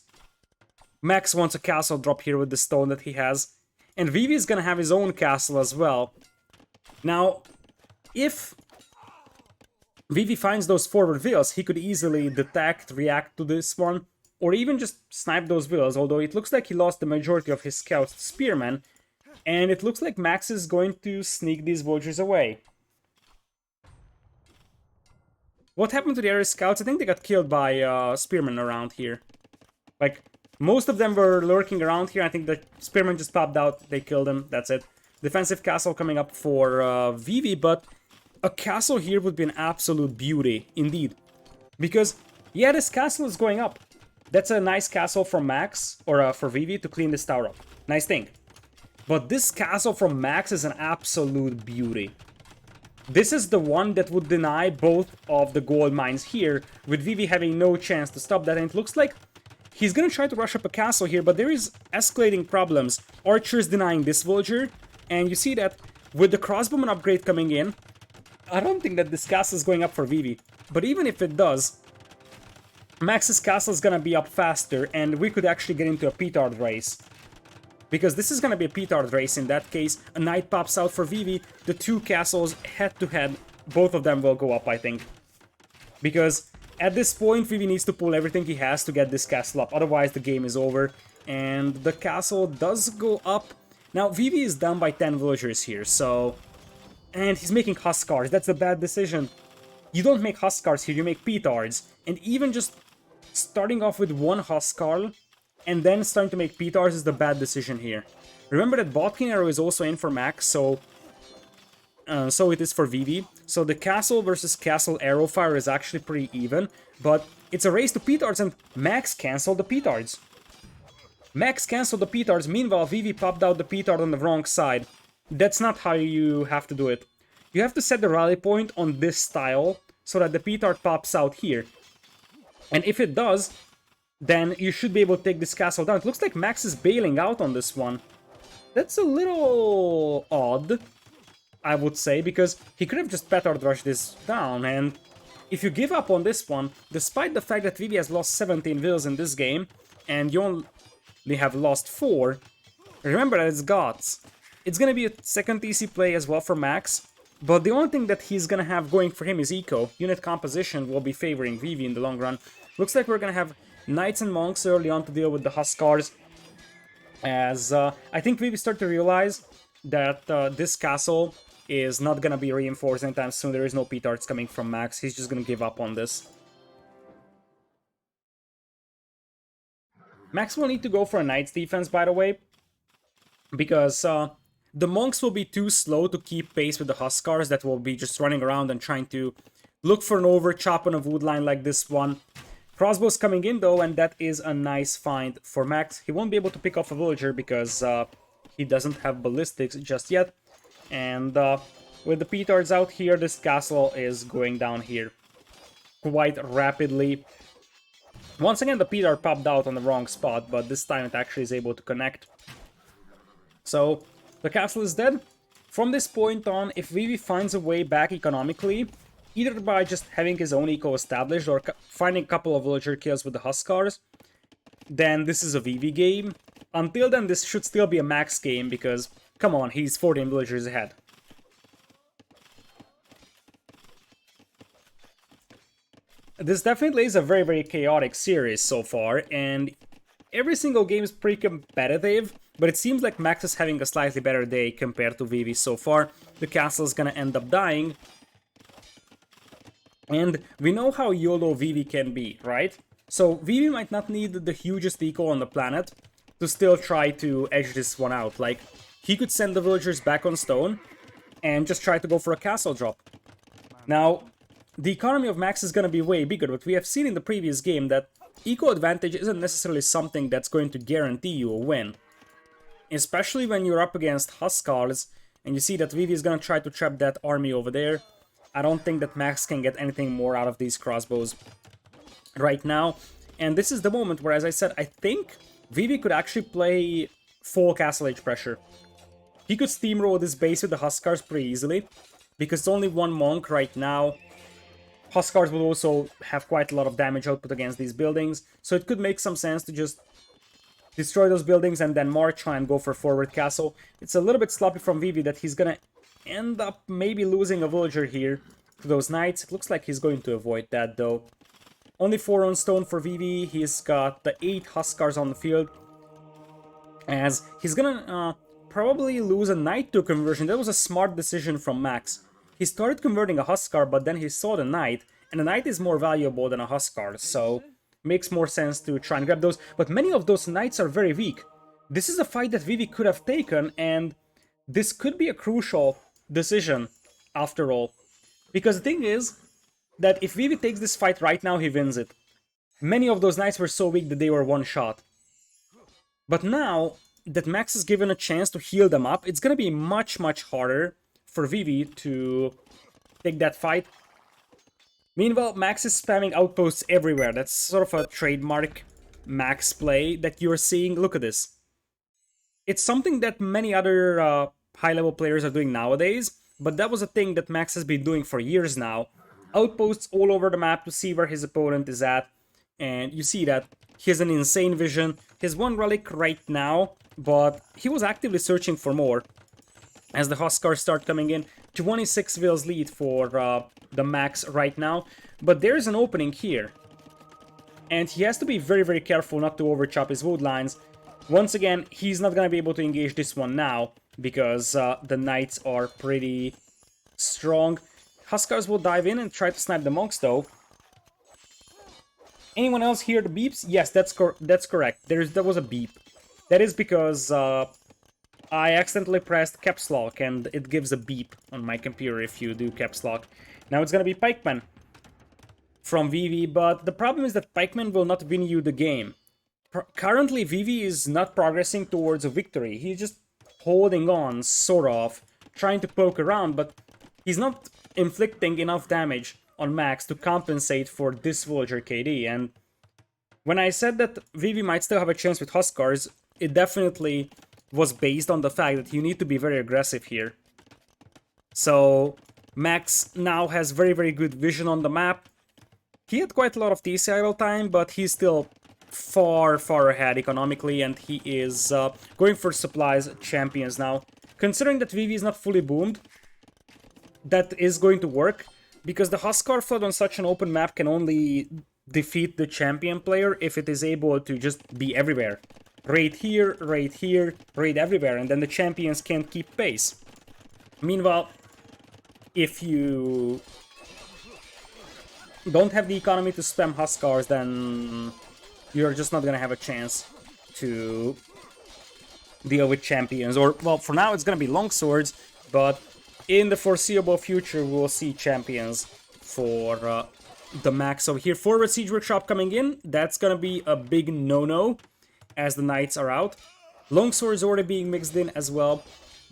Max wants a castle drop here with the stone that he has. And Vivi is going to have his own castle as well. Now, if Vivi finds those forward villas, he could easily detect, react to this one, or even just snipe those villas, although it looks like he lost the majority of his scouts to spearmen, and it looks like Max is going to sneak these villagers away. What happened to the other scouts? I think they got killed by spearmen around here. Like, most of them were lurking around here. I think the spearmen just popped out, they killed him, that's it. Defensive castle coming up for Vivi, but a castle here would be an absolute beauty, indeed. Because, yeah, this castle is going up. That's a nice castle from Max, or for Vivi, to clean this tower up. Nice thing. But this castle from Max is an absolute beauty. This is the one that would deny both of the gold mines here, with Vivi having no chance to stop that, and it looks like he's gonna try to rush up a castle here, but there is escalating problems. Archers denying this villager, and you see that with the crossbowman upgrade coming in, I don't think that this castle is going up for Vivi. But even if it does, Max's castle is gonna be up faster, and we could actually get into a petard race. Because this is gonna be a petard race in that case. A knight pops out for Vivi, the two castles head to head, both of them will go up, I think. Because at this point, Vivi needs to pull everything he has to get this castle up, otherwise the game is over. And the castle does go up. Now, Vivi is down by 10 villagers here, so... And he's making Huskars, that's a bad decision. You don't make Huskars here, you make petards. And even just starting off with one Huskar, and then starting to make petards is the bad decision here. Remember that Bodkin arrow is also in for Max, so it is for Vivi. So the castle versus castle arrow fire is actually pretty even, but it's a race to petards, and Max canceled the petards. Max canceled the petards, meanwhile Vivi popped out the petard on the wrong side. That's not how you have to do it. You have to set the rally point on this style, so that the petard pops out here. And if it does, then you should be able to take this castle down. It looks like Max is bailing out on this one. That's a little odd, I would say, because he could have just petard rushed this down, and if you give up on this one, despite the fact that Vivi has lost 17 vills in this game, and you only have lost 4, remember that it's gods. It's gonna be a second TC play as well for Max, but the only thing that he's gonna have going for him is eco. Unit composition will be favoring Vivi in the long run. Looks like we're gonna have knights and monks early on to deal with the Huskars, as I think Vivi start to realize that this castle is not gonna be reinforced anytime soon. There is no petards coming from Max. He's just gonna give up on this. Max will need to go for a knight's defense, by the way, because the monks will be too slow to keep pace with the Huskars that will be just running around and trying to look for an overchop on a wood line like this one. Crossbow's coming in though, and that is a nice find for Max. He won't be able to pick off a villager because he doesn't have ballistics just yet. And with the petards out here, this castle is going down here quite rapidly. Once again, the petard popped out on the wrong spot, but this time it actually is able to connect. So, the castle is dead. From this point on, if Vivi finds a way back economically, either by just having his own eco established or finding a couple of villager kills with the Huskars, then this is a Vivi game. Until then, this should still be a Max game because, come on, he's 14 villagers ahead. This definitely is a very, very chaotic series so far, and every single game is pretty competitive, but it seems like Max is having a slightly better day compared to Vivi so far. The castle is gonna end up dying. And we know how YOLO Vivi can be, right? So Vivi might not need the hugest eco on the planet to still try to edge this one out. Like, he could send the villagers back on stone and just try to go for a castle drop. Now, the economy of Max is gonna be way bigger, but we have seen in the previous game that eco advantage isn't necessarily something that's going to guarantee you a win. Especially when you're up against Huskars, and you see that Vivi is gonna try to trap that army over there. I don't think that Max can get anything more out of these crossbows right now. And this is the moment where, as I said, I think Vivi could actually play full castle age pressure. He could steamroll this base with the Huskars pretty easily, because it's only one monk right now. Huskars will also have quite a lot of damage output against these buildings, so it could make some sense to just destroy those buildings and then march on and go for forward castle. It's a little bit sloppy from Vivi that he's gonna end up maybe losing a villager here to those knights. It looks like he's going to avoid that though. Only 4 on stone for Vivi. He's got the 8 Huskars on the field, as he's gonna probably lose a knight to conversion. That was a smart decision from Max. He started converting a Huskar, but then he saw the knight, and a knight is more valuable than a Huskar, so makes more sense to try and grab those. But many of those knights are very weak. This is a fight that Vivi could have taken, and this could be a crucial decision after all. Because the thing is that if Vivi takes this fight right now, he wins it. Many of those knights were so weak that they were one shot. But now that Max is given a chance to heal them up, it's gonna be much, much harder for Vivi to take that fight. Meanwhile, Max is spamming outposts everywhere. That's sort of a trademark Max play that you're seeing. Look at this. It's something that many other high-level players are doing nowadays, but that was a thing that Max has been doing for years now. Outposts all over the map to see where his opponent is at, and you see that he has an insane vision. He has one relic right now, but he was actively searching for more. As the Huskars start coming in, 26 Vills lead for the Max right now, but there's an opening here. And he has to be very, very careful not to overchop his wood lines. Once again, he's not going to be able to engage this one now, because the Knights are pretty strong. Huskars will dive in and try to snipe the Monks, though. Anyone else hear the beeps? Yes, that's correct. There was a beep. That is because I accidentally pressed caps lock, and it gives a beep on my computer if you do caps lock. Now it's going to be Pikeman from Vivi, but the problem is that Pikeman will not win you the game. Currently, Vivi is not progressing towards a victory. He's just holding on, sort of, trying to poke around, but he's not inflicting enough damage on Max to compensate for this villager KD. And when I said that Vivi might still have a chance with Huskars, it definitely was based on the fact that you need to be very aggressive here. So Max now has very, very good vision on the map. He had quite a lot of TC idle time, but he's still far, far ahead economically, and he is going for supplies champions now. Considering that Vivi is not fully boomed, that is going to work, because the Huskar flood on such an open map can only defeat the champion player if it is able to just be everywhere. Raid here, raid everywhere, and then the champions can't keep pace. Meanwhile, if you don't have the economy to spam Huskars, then you're just not gonna have a chance to deal with champions. Or, well, for now it's gonna be longswords, but in the foreseeable future we'll see champions for the Max over here. Forward Siege Workshop coming in, that's gonna be a big no-no as the Knights are out. Longswords already being mixed in as well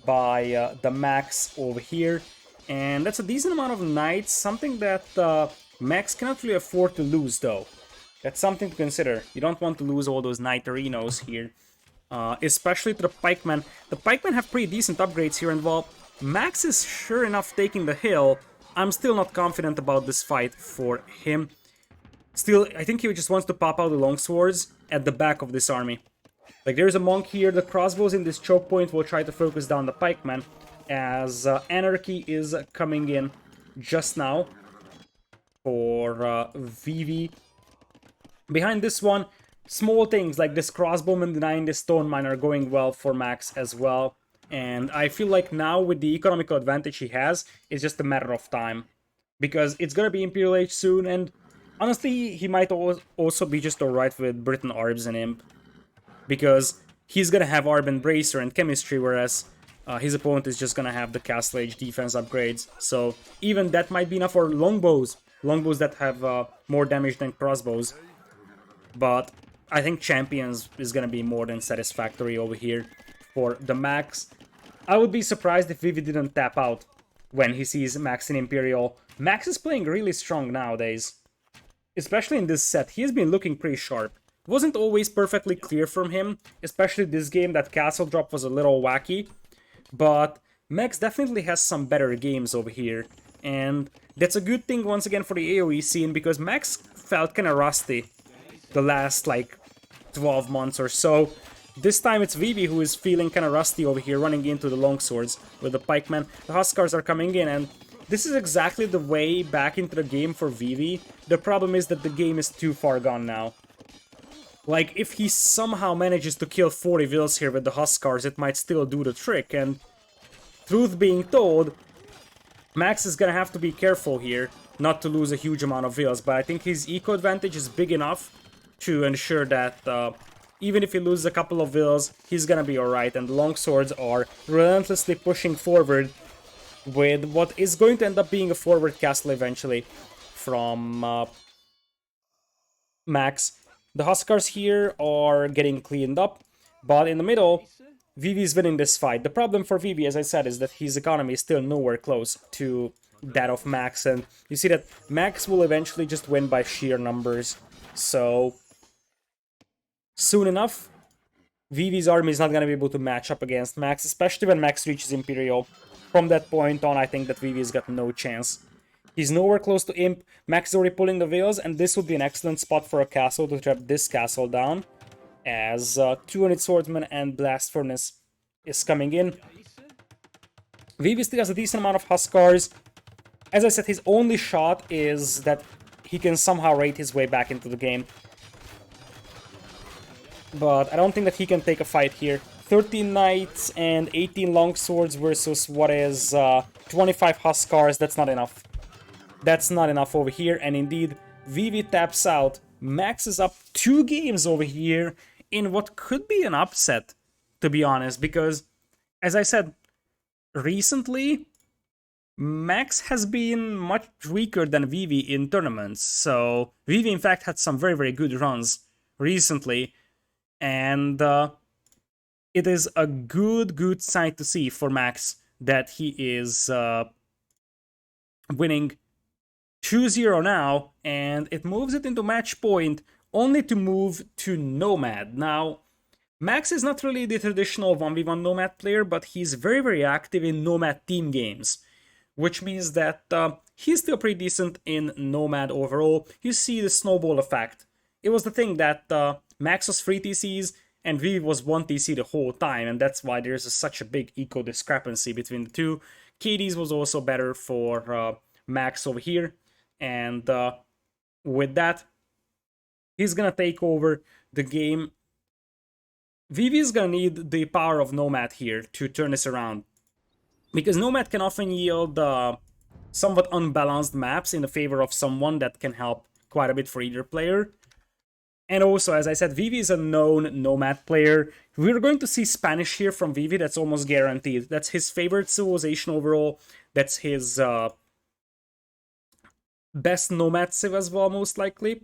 by the Max over here. And that's a decent amount of Knights, something that Max cannot really afford to lose though. That's something to consider. You don't want to lose all those Knighterinos here. Especially to the Pikemen. The Pikemen have pretty decent upgrades here, and while Max is sure enough taking the hill, I'm still not confident about this fight for him. Still, I think he just wants to pop out the longswords at the back of this army. Like, there's a monk here, the crossbows in this choke point will try to focus down the pikemen, as Anarchy is coming in just now for Vivi. Behind this one, small things like this crossbowman denying this stone mine are going well for Max as well. And I feel like now, with the economical advantage he has, it's just a matter of time. Because it's gonna be Imperial Age soon, and honestly, he might also be just alright with Britain Arbs and Imp. Because he's gonna have Arb and Bracer and Chemistry, whereas his opponent is just gonna have the Castle Age defense upgrades. So even that might be enough for longbows. Longbows that have more damage than crossbows. But I think Champions is gonna be more than satisfactory over here for the Max. I would be surprised if Vivi didn't tap out when he sees Max in Imperial. Max is playing really strong nowadays. Especially in this set, he has been looking pretty sharp. It wasn't always perfectly clear from him, especially this game. That castle drop was a little wacky. But Max definitely has some better games over here. And that's a good thing once again for the AoE scene, because Max felt kinda rusty the last, like, 12 months or so. This time it's Vivi who is feeling kinda rusty over here, running into the longswords with the pikemen. The Huskars are coming in, and this is exactly the way back into the game for Vivi. The problem is that the game is too far gone now. Like, if he somehow manages to kill 40 Vills here with the Huskars, it might still do the trick, and truth being told, Max is gonna have to be careful here not to lose a huge amount of Vills, but I think his eco advantage is big enough to ensure that even if he loses a couple of Vills, he's gonna be alright, and the longswords are relentlessly pushing forward with what is going to end up being a forward castle eventually from Max. The Huskars here are getting cleaned up, but in the middle, Vivi is winning this fight. The problem for Vivi, as I said, is that his economy is still nowhere close to that of Max, and you see that Max will eventually just win by sheer numbers. So soon enough, Vivi's army is not going to be able to match up against Max, especially when Max reaches Imperial. From that point on, I think that Vivi's got no chance. He's nowhere close to Imp. Max is already pulling the Veils, and this would be an excellent spot for a castle to trap this castle down, as 200 Swordsman and Blast Furnace is coming in. Vivi still has a decent amount of Huskars. As I said, his only shot is that he can somehow raid his way back into the game. But I don't think that he can take a fight here. 13 Knights and 18 Longswords versus what is 25 Huskars. That's not enough. That's not enough over here. And indeed, Vivi taps out. Max is up 2 games over here in what could be an upset, to be honest. Because, as I said, recently, Max has been much weaker than Vivi in tournaments. So, Vivi, in fact, had some very, very good runs recently. And it is a good sight to see for Max that he is winning 2-0 now, and it moves it into match point, only to move to Nomad. Now, Max is not really the traditional 1v1 Nomad player, but he's very, very active in Nomad team games, which means that he's still pretty decent in Nomad overall. You see the snowball effect. It was the thing that Max was 3 TCs and Vivi was 1 TC the whole time, and that's why there's such a big eco discrepancy between the two. KD's was also better for Max over here, and with that, he's gonna take over the game. Vivi is gonna need the power of Nomad here to turn this around, because Nomad can often yield somewhat unbalanced maps in the favor of someone that can help quite a bit for either player. And also, as I said, Vivi is a known Nomad player. We're going to see Spanish here from Vivi, that's almost guaranteed. That's his favorite civilization overall. That's his best Nomad civ as well, most likely.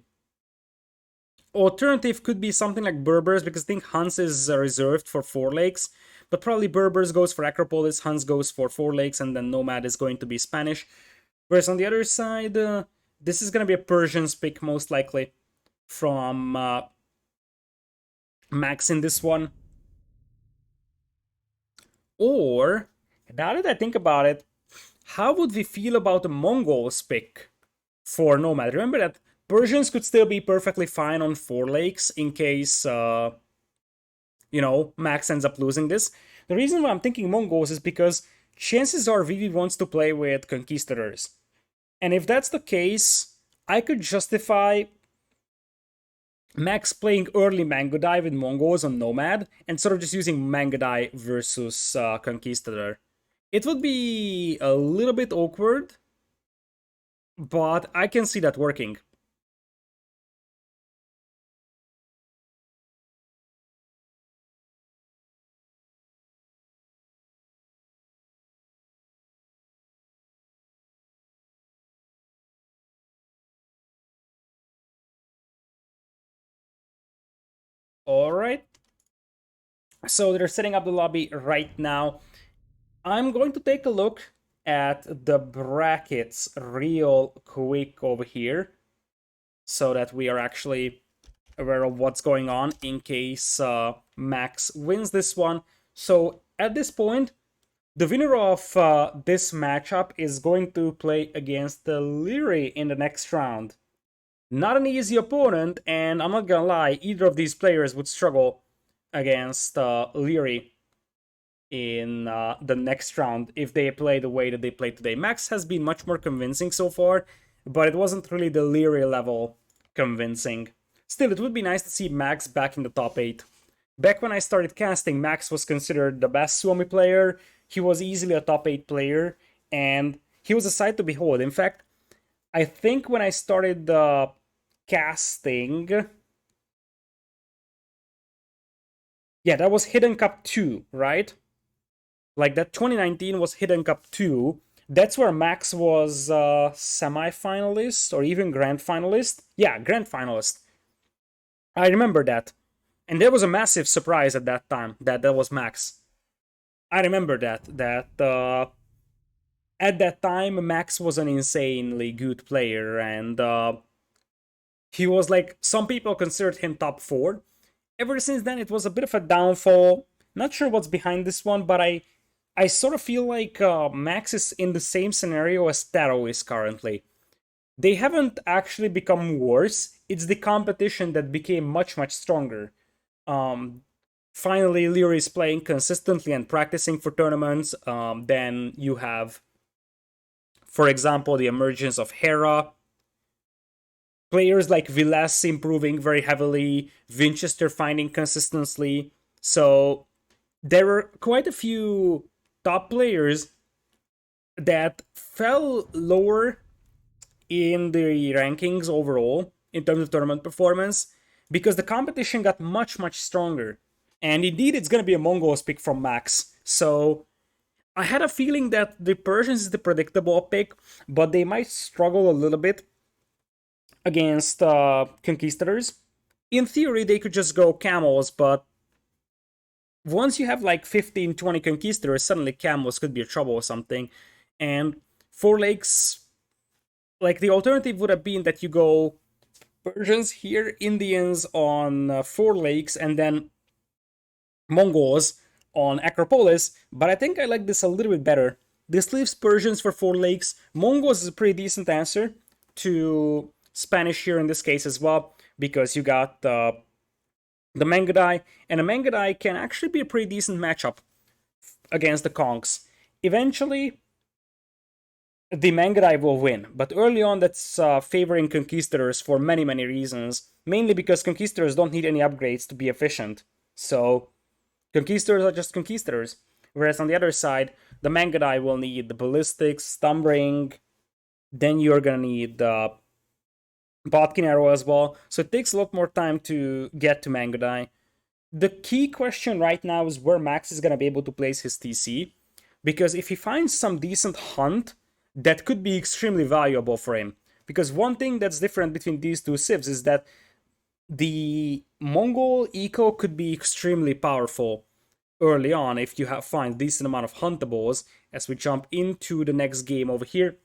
Alternative could be something like Berbers, because I think Hans is reserved for 4 lakes. But probably Berbers goes for Acropolis, Hans goes for 4 lakes, and then Nomad is going to be Spanish. Whereas on the other side, this is going to be a Persian's pick, most likely, from Max in this one. Or, now that I think about it, how would we feel about the Mongols pick for Nomad? Remember that Persians could still be perfectly fine on 4 lakes in case, you know, Max ends up losing this. The reason why I'm thinking Mongols is because chances are Vivi wants to play with Conquistadors. And if that's the case, I could justify Max playing early Mangodai with Mongols on Nomad and sort of just using Mangodai versus Conquistador. It would be a little bit awkward, but I can see that working. Alright. So they're setting up the lobby right now. I'm going to take a look at the brackets real quick over here, so that we are actually aware of what's going on in case Max wins this one. So at this point, the winner of this matchup is going to play against the Leary in the next round. Not an easy opponent, and I'm not gonna lie, either of these players would struggle against Leary in the next round if they play the way that they played today. Max has been much more convincing so far, but it wasn't really the Leary level convincing. Still, it would be nice to see Max back in the top 8. Back when I started casting, Max was considered the best Suomi player. He was easily a top 8 player, and he was a sight to behold. In fact, I think when I started casting, yeah, that was Hidden Cup 2, right? Like, that 2019 was Hidden Cup 2. That's where Max was semi-finalist or even grand finalist. Yeah, grand finalist. I remember that. And there was a massive surprise at that time that was Max. I remember that at that time, Max was an insanely good player, and he was like, some people considered him top 4. Ever since then, it was a bit of a downfall. Not sure what's behind this one, but I sort of feel like Max is in the same scenario as Taro is currently. They haven't actually become worse. It's the competition that became much, much stronger. Um, Finally, Leary is playing consistently and practicing for tournaments. Then you have, for example, the emergence of Hera. Players like Villas improving very heavily, Winchester finding consistency. So there were quite a few top players that fell lower in the rankings overall in terms of tournament performance because the competition got much, much stronger. And indeed, it's going to be a Mongols pick from Max. So I had a feeling that the Persians is the predictable pick, but they might struggle a little bit against Conquistadors. In theory, they could just go Camels, but once you have like 15, 20 Conquistadors, suddenly Camels could be a trouble or something. And Four Lakes, like the alternative would have been that you go Persians here, Indians on Four Lakes, and then Mongols on Acropolis, but I think I like this a little bit better. This leaves Persians for Four Lakes. Mongols is a pretty decent answer to Spanish here in this case as well, because you got the Mangudai, and a Mangudai can actually be a pretty decent matchup against the Kongs. Eventually, the Mangudai will win, but early on that's favoring Conquistadors for many, many reasons, mainly because Conquistadors don't need any upgrades to be efficient. So Conquistadors are just Conquistadors. Whereas on the other side, the Mangudai will need the Ballistics, Stumbring, then you're gonna need the Botkin Arrow as well. So it takes a lot more time to get to Mangudai. The key question right now is where Max is gonna be able to place his TC. Because if he finds some decent hunt, that could be extremely valuable for him. Because one thing that's different between these two civs is that the Mongol eco could be extremely powerful early on if you find decent amount of huntables. As we jump into the next game over here,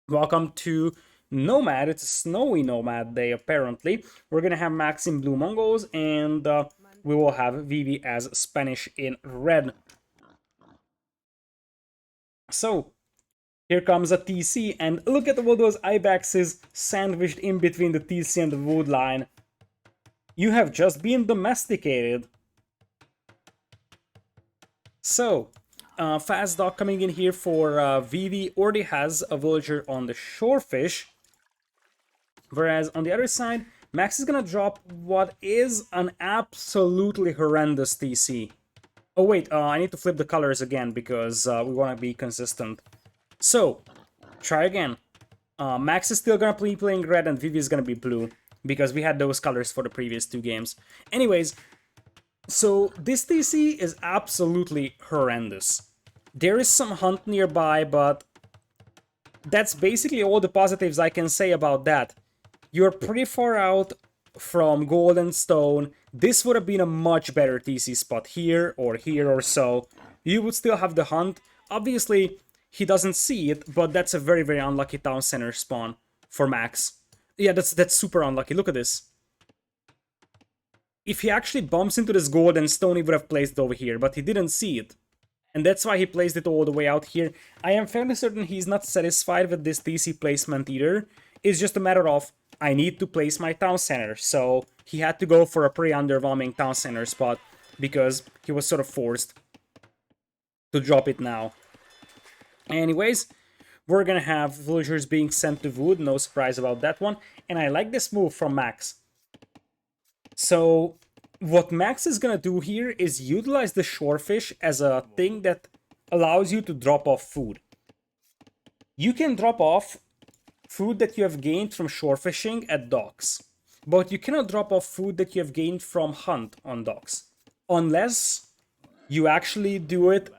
welcome to Nomad. It's a snowy Nomad day apparently. We're gonna have Max in blue Mongols, and we will have Vivi as Spanish in red. So here comes a TC, and look at all those Ibexes sandwiched in between the TC and the wood line. You have just been domesticated. So, Fast Dog coming in here for Vivi already has a villager on the Shorefish. Whereas on the other side, Max is gonna drop what is an absolutely horrendous TC. Oh wait, I need to flip the colors again because we want to be consistent. So, try again. Max is still gonna be playing red and Vivi is gonna be blue because we had those colors for the previous 2 games. Anyways, so this TC is absolutely horrendous. There is some hunt nearby, but that's basically all the positives I can say about that. You're pretty far out from gold and stone. This would have been a much better TC spot here or so. You would still have the hunt. Obviously, he doesn't see it, but that's a very, very unlucky town center spawn for Max. Yeah, that's super unlucky. Look at this. If he actually bumps into this gold and stone, he would have placed it over here, but he didn't see it. And that's why he placed it all the way out here. I am fairly certain he's not satisfied with this TC placement either. It's just a matter of, I need to place my town center. So he had to go for a pretty underwhelming town center spot because he was sort of forced to drop it now. Anyways, we're gonna have villagers being sent to wood, no surprise about that one. And I like this move from Max. So what Max is gonna do here is utilize the shorefish as a thing that allows you to drop off food. You can drop off food that you have gained from shore fishing at docks, but you cannot drop off food that you have gained from hunt on docks, unless you actually do it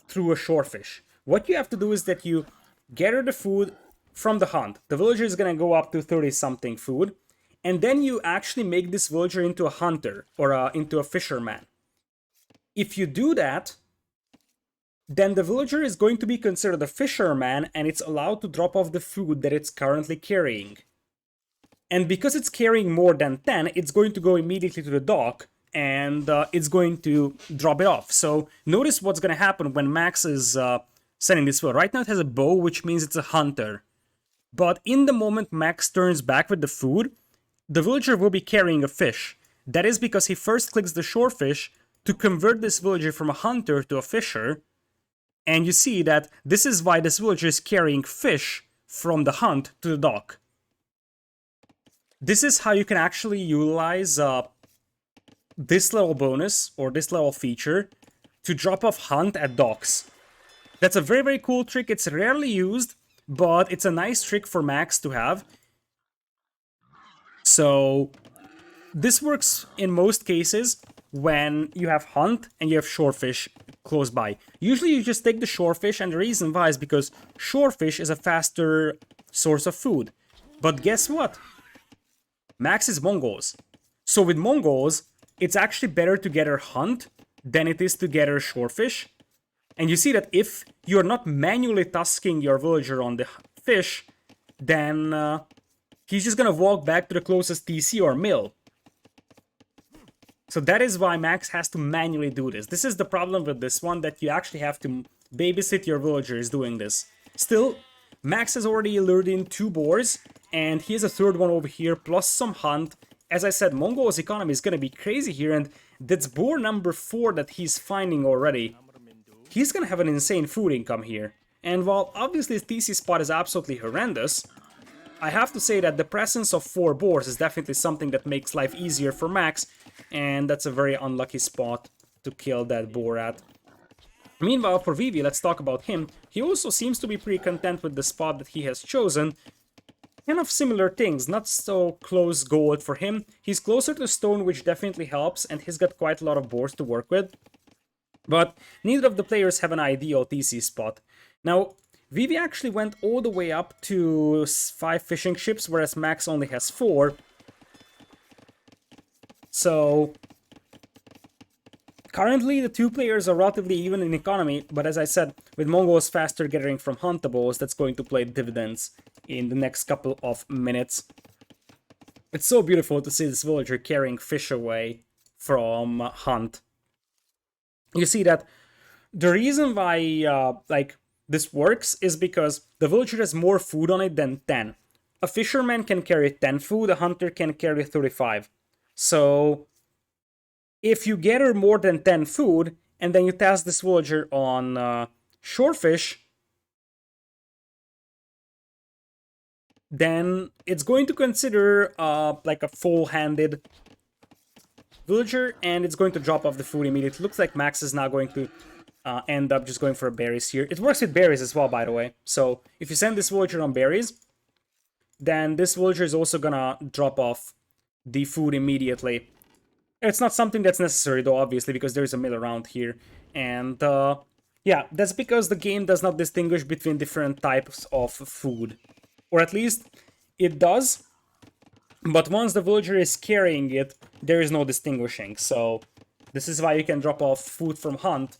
through a shorefish. What you have to do is that you gather the food from the hunt. The villager is gonna go up to 30 something food, and then you actually make this villager into a hunter or into a fisherman. If you do that, then the villager is going to be considered a fisherman and it's allowed to drop off the food that it's currently carrying. And because it's carrying more than 10, it's going to go immediately to the dock and it's going to drop it off. So notice what's going to happen when Max is sending this food. Right now it has a bow, which means it's a hunter. But in the moment Max turns back with the food, the villager will be carrying a fish. That is because he first clicks the shorefish to convert this villager from a hunter to a fisher. And you see that this is why this villager is carrying fish from the hunt to the dock. This is how you can actually utilize this level bonus or this level feature to drop off hunt at docks. That's a very, very cool trick. It's rarely used, but it's a nice trick for Max to have. So this works in most cases when you have hunt and you have shorefish close by. Usually you just take the shorefish, and the reason why is because shorefish is a faster source of food. But guess what? Max is Mongols. So with Mongols, it's actually better to gather hunt than it is to gather shorefish. And you see that if you're not manually tasking your villager on the fish, then he's just gonna walk back to the closest TC or mill. So that is why Max has to manually do this. This is the problem with this one, that you actually have to babysit your villagers doing this. Still, Max has already lured in 2 boars, and he has a 3rd one over here, plus some hunt. As I said, Mongol's economy is gonna be crazy here, and that's boar number 4 that he's finding already. He's gonna have an insane food income here. And while obviously his TC spot is absolutely horrendous, I have to say that the presence of 4 boars is definitely something that makes life easier for Max, and that's a very unlucky spot to kill that boar at. Meanwhile, for Vivi, let's talk about him. He also seems to be pretty content with the spot that he has chosen. Kind of similar things, not so close gold for him. He's closer to stone, which definitely helps, and he's got quite a lot of boars to work with. But neither of the players have an ideal TC spot. Now, Vivi actually went all the way up to 5 fishing ships, whereas Max only has 4. So currently the 2 players are relatively even in economy, but as I said, with Mongols faster gathering from huntables, that's going to play dividends in the next couple of minutes. It's so beautiful to see this villager carrying fish away from hunt. You see that the reason why this works is because the villager has more food on it than 10. A fisherman can carry 10 food, a hunter can carry 35. So if you gather more than 10 food, and then you task this villager on shorefish, then it's going to consider like a full-handed villager, and it's going to drop off the food immediately. Looks like Max is now going to end up just going for berries here. It works with berries as well, by the way. So if you send this villager on berries, then this villager is also gonna drop off the food immediately. It's not something that's necessary though, obviously, because there's a mill around here. And yeah, that's because the game does not distinguish between different types of food. Or at least it does, but once the villager is carrying it, there is no distinguishing. So this is why you can drop off food from hunt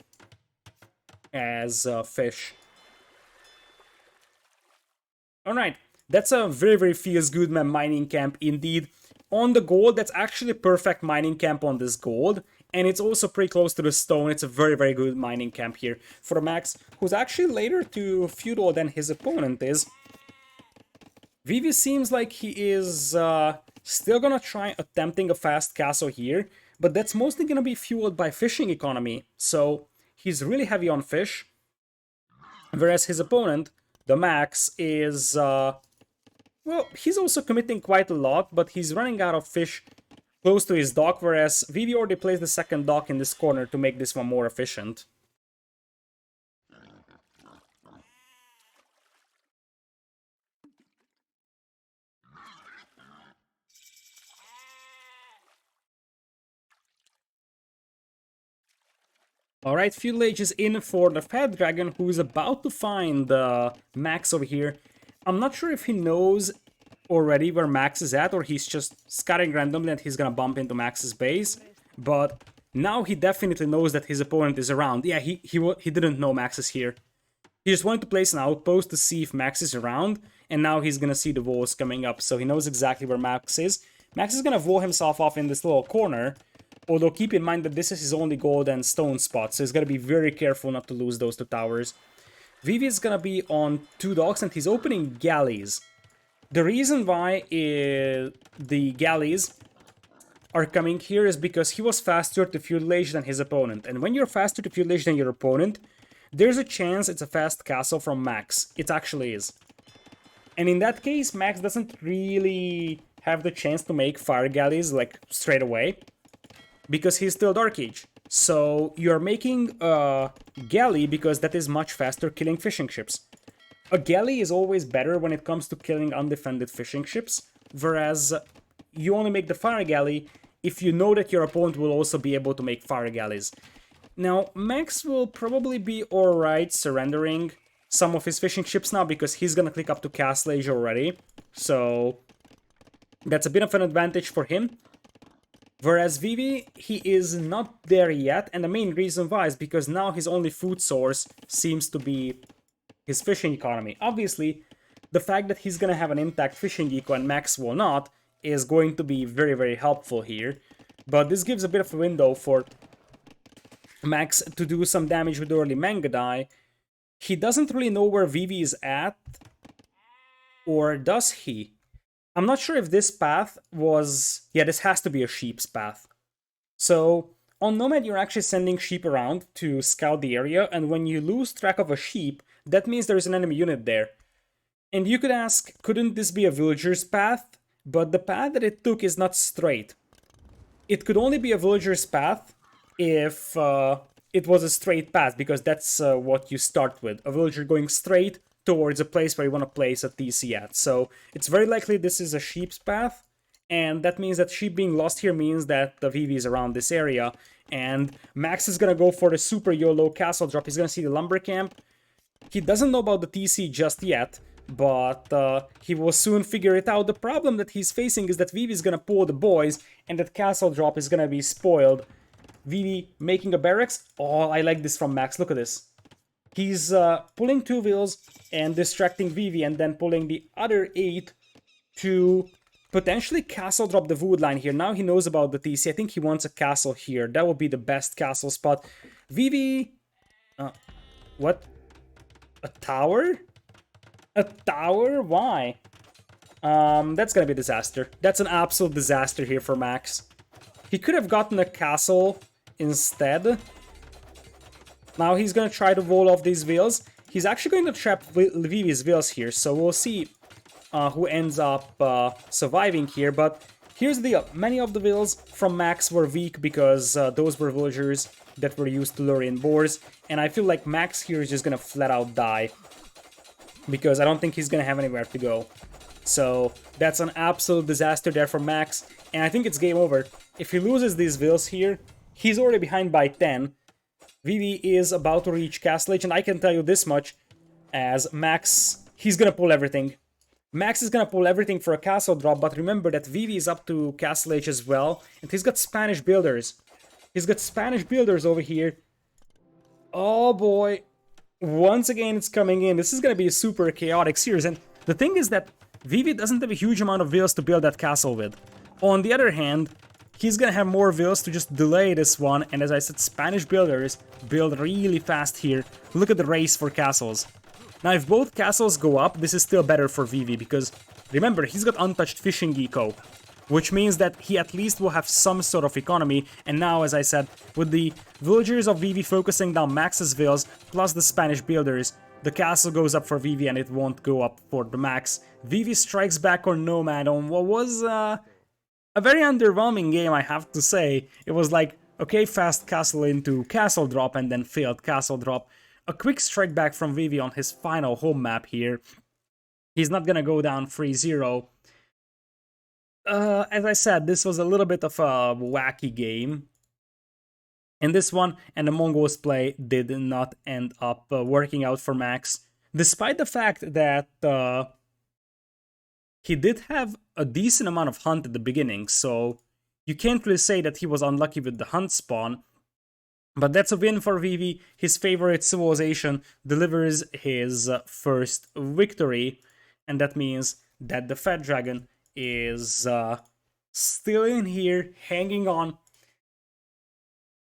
as fish. Alright, that's a very, very feels good mining camp indeed. On the gold, that's actually a perfect mining camp on this gold. And it's also pretty close to the stone. It's a very, very good mining camp here for Max, who's actually later to feudal than his opponent is. Vivi seems like he is still gonna try attempting a fast castle here, but that's mostly gonna be fueled by fishing economy. So he's really heavy on fish, whereas his opponent, TheMax, is well, he's also committing quite a lot, but he's running out of fish close to his dock, whereas Vivi already placed the second dock in this corner to make this one more efficient. Alright, Feudal Age is in for the Fat Dragon, who is about to find Max over here. I'm not sure if he knows already where Max is at, or he's just scouting randomly and he's gonna bump into Max's base. But Now he definitely knows that his opponent is around. Yeah, he didn't know Max is here. He just wanted to place an outpost to see if Max is around, and now he's gonna see the walls coming up, so he knows exactly where Max is. Max is gonna wall himself off in this little corner, although keep in mind that this is his only gold and stone spot, so he's gotta be very careful not to lose those two towers. Vivi is gonna be on 2 docks, and he's opening galleys. The reason why the galleys are coming here is because he was faster to feudalage than his opponent, and when you're faster to feudalage than your opponent, there's a chance it's a fast castle from Max. It actually is. And in that case, Max doesn't really have the chance to make fire galleys, like, straight away, because he's still Dark Age. So you're making a galley because that is much faster killing fishing ships. A galley is always better when it comes to killing undefended fishing ships, whereas you only make the fire galley if you know that your opponent will also be able to make fire galleys. Now, Max will probably be alright surrendering some of his fishing ships now, because he's gonna click up to Castle Age already, so that's a bit of an advantage for him. Whereas Vivi, he is not there yet, and the main reason why is because now his only food source seems to be his fishing economy. Obviously, the fact that he's gonna have an intact fishing eco and Max will not is going to be very, very helpful here, but this gives a bit of a window for Max to do some damage with early Mangadai. He doesn't really know where Vivi is at, or does he? I'm not sure if this path was... Yeah, this has to be a sheep's path. So, on Nomad you're actually sending sheep around to scout the area, and when you lose track of a sheep, that means there's an enemy unit there. And you could ask, couldn't this be a villager's path? But the path that it took is not straight. It could only be a villager's path if it was a straight path, because that's what you start with. A villager going straight towards a place where you want to place a TC at. So it's very likely this is a sheep's path, and that means that sheep being lost here means that the VV is around this area, and Max is gonna go for the super YOLO castle drop. He's gonna see the lumber camp. He doesn't know about the TC just yet, but he will soon figure it out. The problem that he's facing is that Vivi is gonna pull the boys, and that castle drop is gonna be spoiled. Vivi making a barracks. Oh, I like this from Max. Look at this. He's pulling 2 wheels and distracting Vivi, and then pulling the other 8 to potentially castle drop the wood line here. Now he knows about the TC. I think he wants a castle here. That would be the best castle spot. Vivi... what? A tower? A tower? Why? That's gonna be a disaster. That's an absolute disaster here for Max. He could have gotten a castle instead. Now he's gonna try to roll off these wheels. He's actually going to trap Vivi's wheels here, so we'll see who ends up surviving here. But here's the deal. Many of the wheels from Max were weak because those were villagers that were used to lure in boars, and I feel like Max here is just gonna flat out die, because I don't think he's gonna have anywhere to go. So that's an absolute disaster there for Max, and I think it's game over. If he loses these wheels here, he's already behind by 10. Vivi is about to reach Castle Age, and I can tell you this much, as Max, he's gonna pull everything. Max is gonna pull everything for a castle drop, but remember that Vivi is up to Castle Age as well, and he's got Spanish builders. He's got Spanish builders over here. Oh boy. Once again, it's coming in. This is gonna be a super chaotic series, and the thing is that Vivi doesn't have a huge amount of wheels to build that castle with. On the other hand, he's gonna have more wheels to just delay this one, and as I said, Spanish builders build really fast here. Look at the race for castles. Now, if both castles go up, this is still better for Vivi, because remember, he's got untouched fishing eco, which means that he at least will have some sort of economy. And now, as I said, with the villagers of Vivi focusing down Max's villas, plus the Spanish builders, the castle goes up for Vivi and it won't go up for the Max. Vivi strikes back on Nomad on what was a very underwhelming game, I have to say. It was like, okay, fast castle into castle drop and then failed castle drop. A quick strike back from Vivi on his final home map here. He's not gonna go down 3-0. As I said, this was a little bit of a wacky game. In this one, and the Mongols play did not end up working out for Max. Despite the fact that he did have a decent amount of hunt at the beginning, so You can't really say that he was unlucky with the hunt spawn, but that's a win for Vivi. His favorite civilization delivers his first victory, and that means that the Fat Dragon is still in here, hanging on.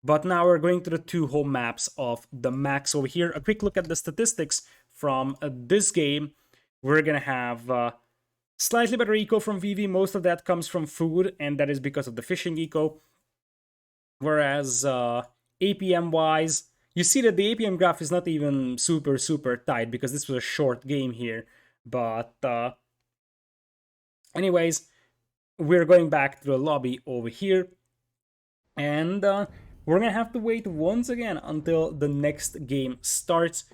But now we're going to the two home maps of TheMax over here. A quick look at the statistics from this game. We're gonna have slightly better eco from Vivi. Most of that comes from food, and that is because of the fishing eco. Whereas APM wise, you see that the APM graph is not even super tight because this was a short game here. But anyways, we're going back to the lobby over here, and we're gonna have to wait once again until the next game starts.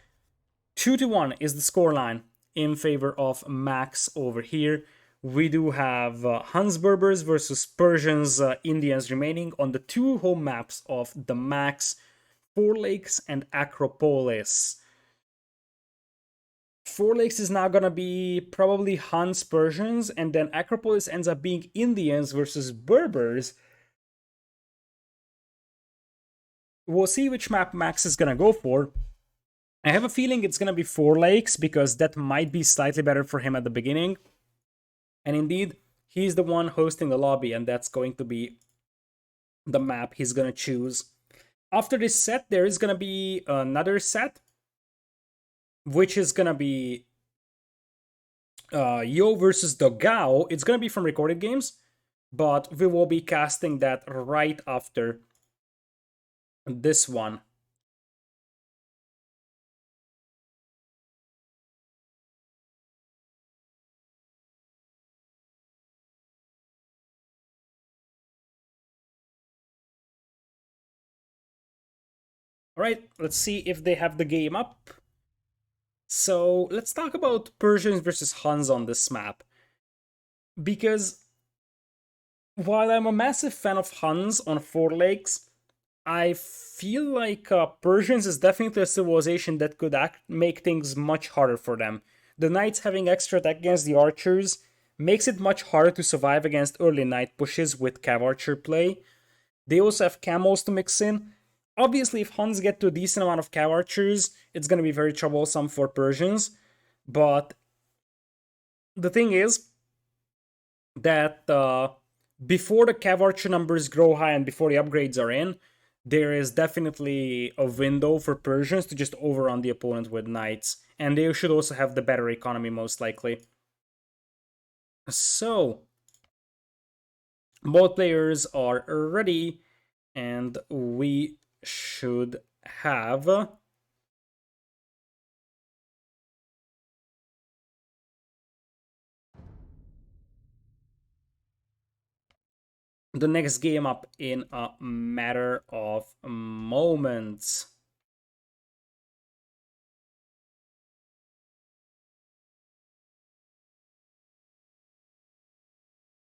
2-1 is the scoreline in favor of Max over here. We do have Huns Berbers versus Persians, Indians remaining on the two home maps of TheMax, Four Lakes and Acropolis. Four Lakes is now gonna be probably Huns Persians, and then Acropolis ends up being Indians versus Berbers. We'll see which map Max is gonna go for. I have a feeling it's gonna be Four Lakes because that might be slightly better for him at the beginning. And indeed, he's the one hosting the lobby, and that's going to be the map he's gonna choose. After this set, there is gonna be another set, which is gonna be Yo versus Dogao. It's gonna be from Recorded Games, but we will be casting that right after this one. All right, let's see if they have the game up. So let's talk about Persians versus Huns on this map. Because while I'm a massive fan of Huns on Four Lakes, I feel like Persians is definitely a civilization that could make things much harder for them. The knights having extra attack against the archers makes it much harder to survive against early knight pushes with cav archer play. They also have camels to mix in. Obviously, if Huns get to a decent amount of cav archers, it's going to be very troublesome for Persians. But the thing is that before the cav archer numbers grow high and before the upgrades are in, there is definitely a window for Persians to just overrun the opponent with knights. And they should also have the better economy, most likely. So, both players are ready, and we should have the next game up in a matter of moments.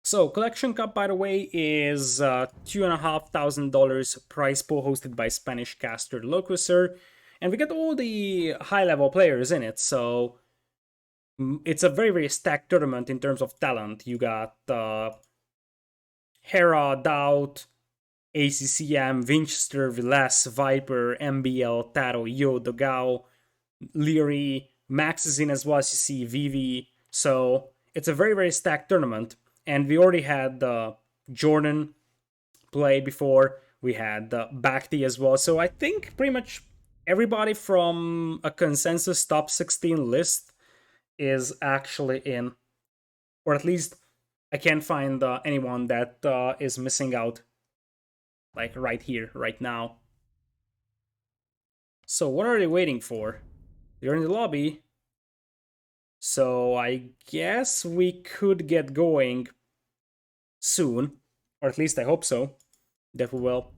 So, Collection Cup, by the way, is $2,500 prize pool hosted by Spanish caster Locoser, and we get all the high-level players in it. So, it's a very stacked tournament in terms of talent. You got Hera, Doubt, ACCM, Winchester, Vilas, Viper, MBL, Taro, Yo, Dogao, Leary, Max is in as well as you see, Vivi. So it's a very stacked tournament. And we already had Jordan play before. We had Bhakti as well. So I think pretty much everybody from a consensus top 16 list is actually in. Or at least I can't find anyone that is missing out. Like right here, right now. So what are they waiting for? They're in the lobby. So I guess we could get going soon. Or at least I hope so. That we will.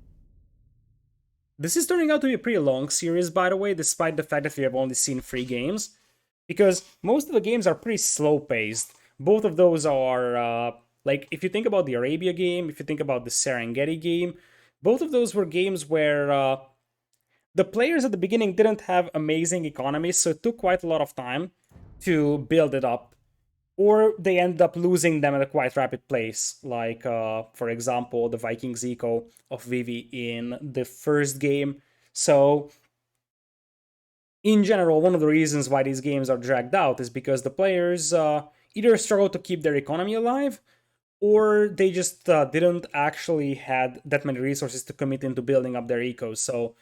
This is turning out to be a pretty long series, by the way, despite the fact that we have only seen 3 games. Because most of the games are pretty slow paced. Both of those are, like, if you think about the Arabia game, if you think about the Serengeti game, both of those were games where the players at the beginning didn't have amazing economies, so it took quite a lot of time to build it up. or they end up losing them at a quite rapid pace, like, for example, the Vikings eco of Vivi in the first game. So, in general, one of the reasons why these games are dragged out is because the players either struggle to keep their economy alive, or they just didn't actually had that many resources to commit into building up their ecos. So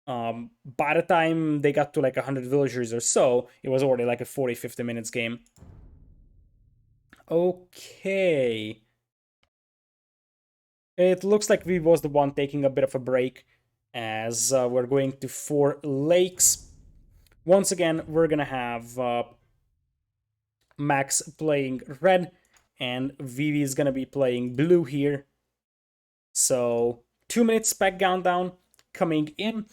by the time they got to like 100 villagers or so, it was already like a 40-50 minutes game. Okay. It looks like we was the one taking a bit of a break, as we're going to 4 lakes. Once again, we're gonna have Max playing red, and Vivi is gonna be playing blue here. So 2 minutes spec countdown coming in,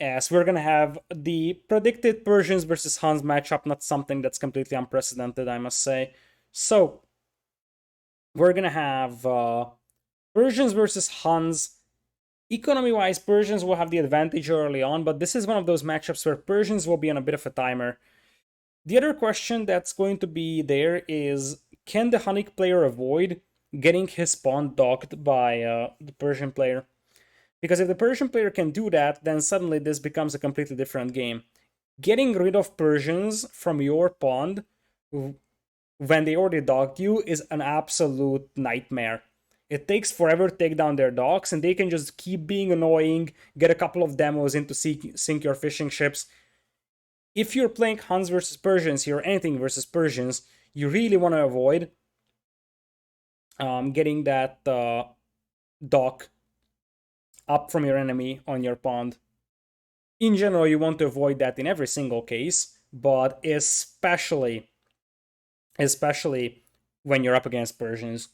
as we're gonna have the predicted Persians versus Huns matchup, not something that's completely unprecedented, I must say. So we're gonna have Persians versus Huns. Economy-wise, Persians will have the advantage early on, but this is one of those matchups where Persians will be on a bit of a timer. The other question that's going to be there is, can the Hunnic player avoid getting his pawn docked by the Persian player? Because if the Persian player can do that, then suddenly this becomes a completely different game. Getting rid of Persians from your pawn when they already docked you is an absolute nightmare. It takes forever to take down their docks, and they can just keep being annoying, get a couple of demos in to sink your fishing ships. If you're playing Huns versus Persians here, or anything versus Persians, you really want to avoid getting that dock up from your enemy on your pawn. In general, you want to avoid that in every single case, but especially when you're up against Persians.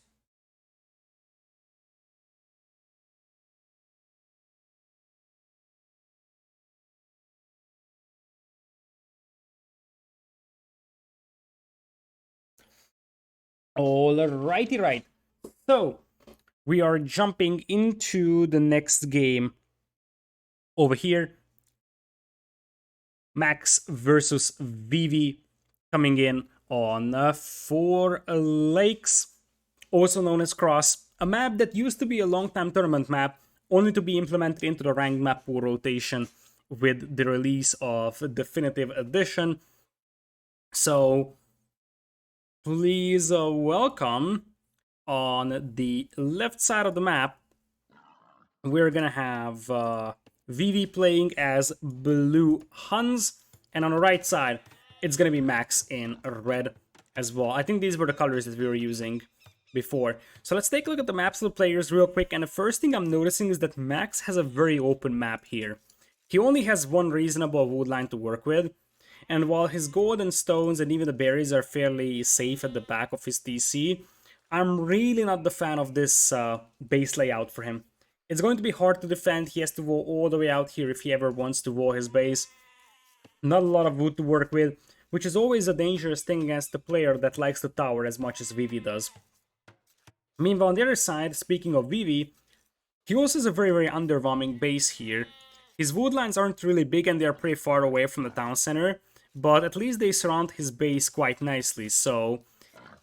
Alrighty, right. So, we are jumping into the next game over here. Max versus Vivi coming in on 4 lakes, also known as Cross, a map that used to be a long-time tournament map, only to be implemented into the ranked map pool rotation with the release of Definitive Edition. So, please welcome on the left side of the map, we're gonna have Vivi playing as Blue Huns, and on the right side, it's gonna be Max in red as well. I think these were the colors that we were using before. So let's take a look at the maps of the players real quick, and the first thing I'm noticing is that Max has a very open map here. He only has one reasonable wood line to work with, and while his gold and stones and even the berries are fairly safe at the back of his TC, I'm really not the fan of this base layout for him. It's going to be hard to defend. He has to go all the way out here if he ever wants to wall his base. Not a lot of wood to work with, which is always a dangerous thing against a player that likes to tower as much as Vivi does. Meanwhile, on the other side, speaking of Vivi, he also has a very, very underwhelming base here. His wood lines aren't really big and they are pretty far away from the town center, but at least they surround his base quite nicely, so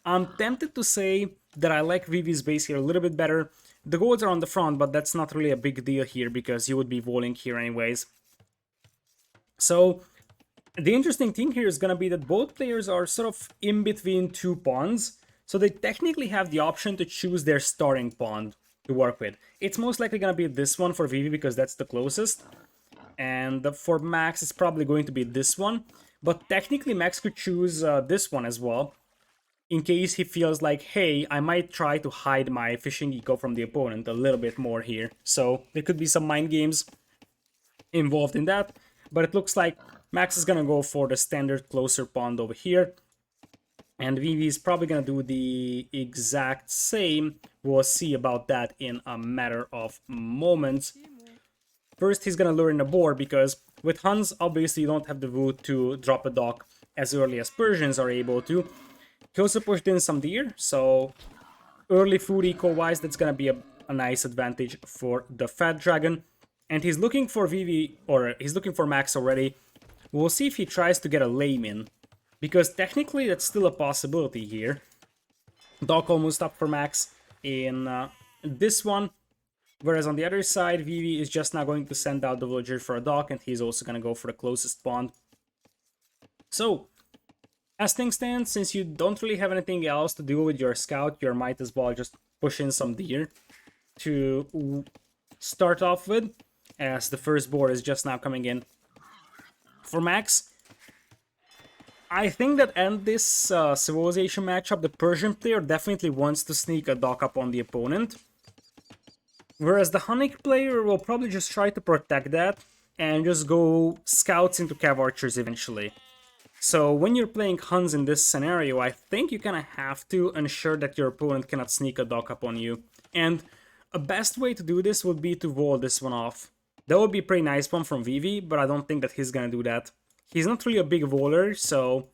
I'm tempted to say that I like Vivi's base here a little bit better. The golds are on the front, but that's not really a big deal here because you would be walling here anyways. So the interesting thing here is going to be that both players are sort of in between 2 pawns, so they technically have the option to choose their starting pawn to work with. It's most likely going to be this one for Vivi because that's the closest, and for Max it's probably going to be this one, but technically Max could choose this one as well, in case he feels like, hey, I might try to hide my fishing eco from the opponent a little bit more here. So there could be some mind games involved in that, but it looks like Max is gonna go for the standard closer pond over here, and Vivi is probably gonna do the exact same. We'll see about that in a matter of moments. First, he's gonna lure in the boar because with Huns, obviously you don't have the wood to drop a dock as early as Persians are able to. He also pushed in some deer, so early food eco-wise, that's gonna be a nice advantage for the Fat Dragon. And he's looking for Vivi, or he's looking for Max already. We'll see if he tries to get a lame in, because technically that's still a possibility here. Dock almost up for Max in this one. Whereas on the other side, Vivi is just now going to send out the villager for a dock, and he's also going to go for the closest pond. So, as things stand, since you don't really have anything else to do with your scout, you might as well just push in some deer to start off with, as the first board is just now coming in. For Max, I think that in this civilization matchup, the Persian player definitely wants to sneak a dock up on the opponent, whereas the Hunnic player will probably just try to protect that and just go scouts into cav archers eventually. So when you're playing Huns in this scenario, I think you kind of have to ensure that your opponent cannot sneak a dock up on you. And a best way to do this would be to wall this one off. That would be a pretty nice one from Vivi, but I don't think that he's gonna do that. He's not really a big waller, so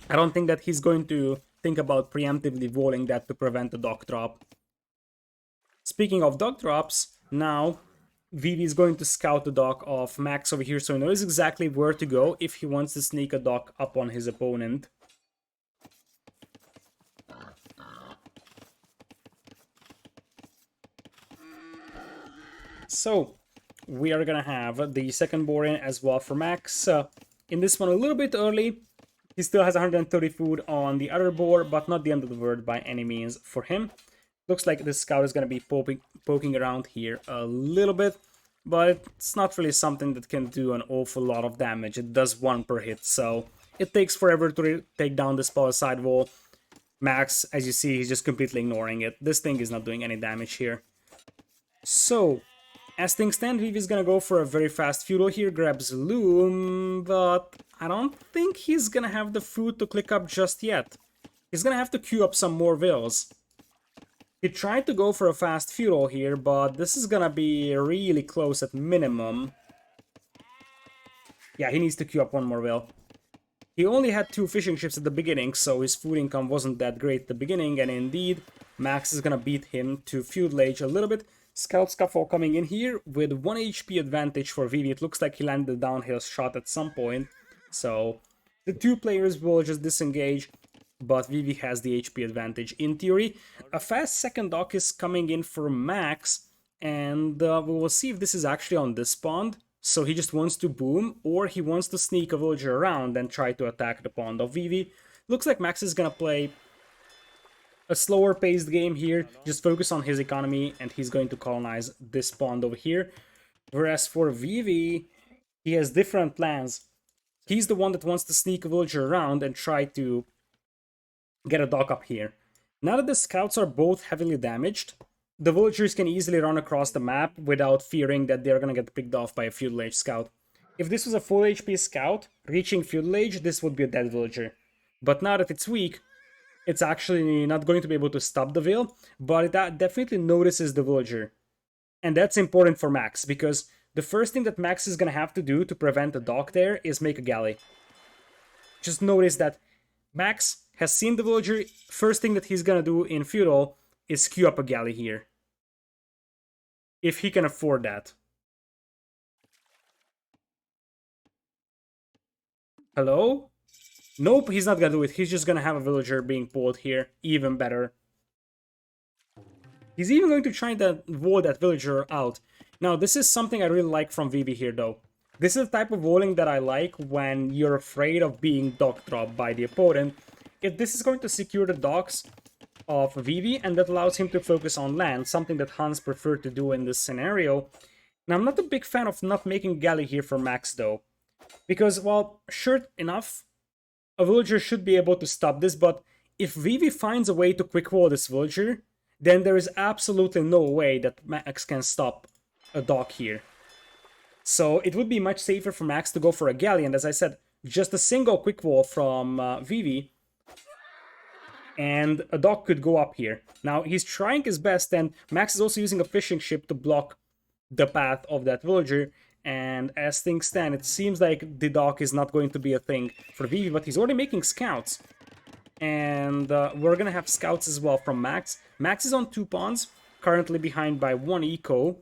I don't think that he's going to think about preemptively walling that to prevent a dock drop. Speaking of dock drops, now Vivi is going to scout the dock of Max over here, so he knows exactly where to go if he wants to sneak a dock up on his opponent. So, we are gonna have the second board in as well for Max. In this one a little bit early. He still has 130 food on the other board, but not the end of the world by any means for him. Looks like this scout is gonna be poking around here a little bit, but it's not really something that can do an awful lot of damage. It does 1 per hit, so it takes forever to take down this power side wall. Max, as you see, he's just completely ignoring it. This thing is not doing any damage here. So, as things stand, Vivi is gonna go for a very fast feudal here, grabs Loom, but I don't think he's gonna have the food to click up just yet. He's gonna have to queue up some more vills. He tried to go for a fast feudal here, but this is gonna be really close at minimum. Yeah, he needs to queue up 1 more vill. He only had 2 fishing ships at the beginning, so his food income wasn't that great at the beginning, and indeed, Max is gonna beat him to feudal age a little bit. Scout Scuffle coming in here with 1 HP advantage for Vivi. It looks like he landed a downhill shot at some point, so the 2 players will just disengage, but Vivi has the HP advantage in theory. A fast second dock is coming in for Max, and we will see if this is actually on this pond. So he just wants to boom, or he wants to sneak a villager around and try to attack the pond of Vivi. Looks like Max is gonna play a slower paced game here, just focus on his economy, and he's going to colonize this pond over here. Whereas for Vivi, he has different plans. He's the one that wants to sneak a villager around and try to get a dock up here. Now that the scouts are both heavily damaged, the villagers can easily run across the map without fearing that they're gonna get picked off by a feudal age scout. If this was a full HP scout, reaching feudal age, this would be a dead villager. But now that it's weak, it's actually not going to be able to stop the vill, but it definitely notices the villager. And that's important for Max, because the first thing that Max is gonna have to do to prevent a dock there is make a galley. Just notice that Max has seen the villager. First thing that he's gonna do in feudal is queue up a galley here, if he can afford that. Hello? Nope, he's not gonna do it. He's just gonna have a villager being pulled here. Even better. He's even going to try to wall that villager out. Now, this is something I really like from Vivi here, though. This is the type of walling that I like when you're afraid of being dock dropped by the opponent. If this is going to secure the docks of Vivi, and that allows him to focus on land, something that Huns prefer to do in this scenario. Now, I'm not a big fan of not making galley here for Max, though. Because, well, sure enough, a villager should be able to stop this, but if Vivi finds a way to quick wall this villager, then there is absolutely no way that Max can stop a dock here. So it would be much safer for Max to go for a galley, and as I said, just a single quick wall from Vivi, and a dock could go up here. Now, he's trying his best, and Max is also using a fishing ship to block the path of that villager, and as things stand, it seems like the dock is not going to be a thing for Vivi, but he's already making scouts. And we're gonna have scouts as well from Max. Max is on 2 pawns, currently behind by 1 eco.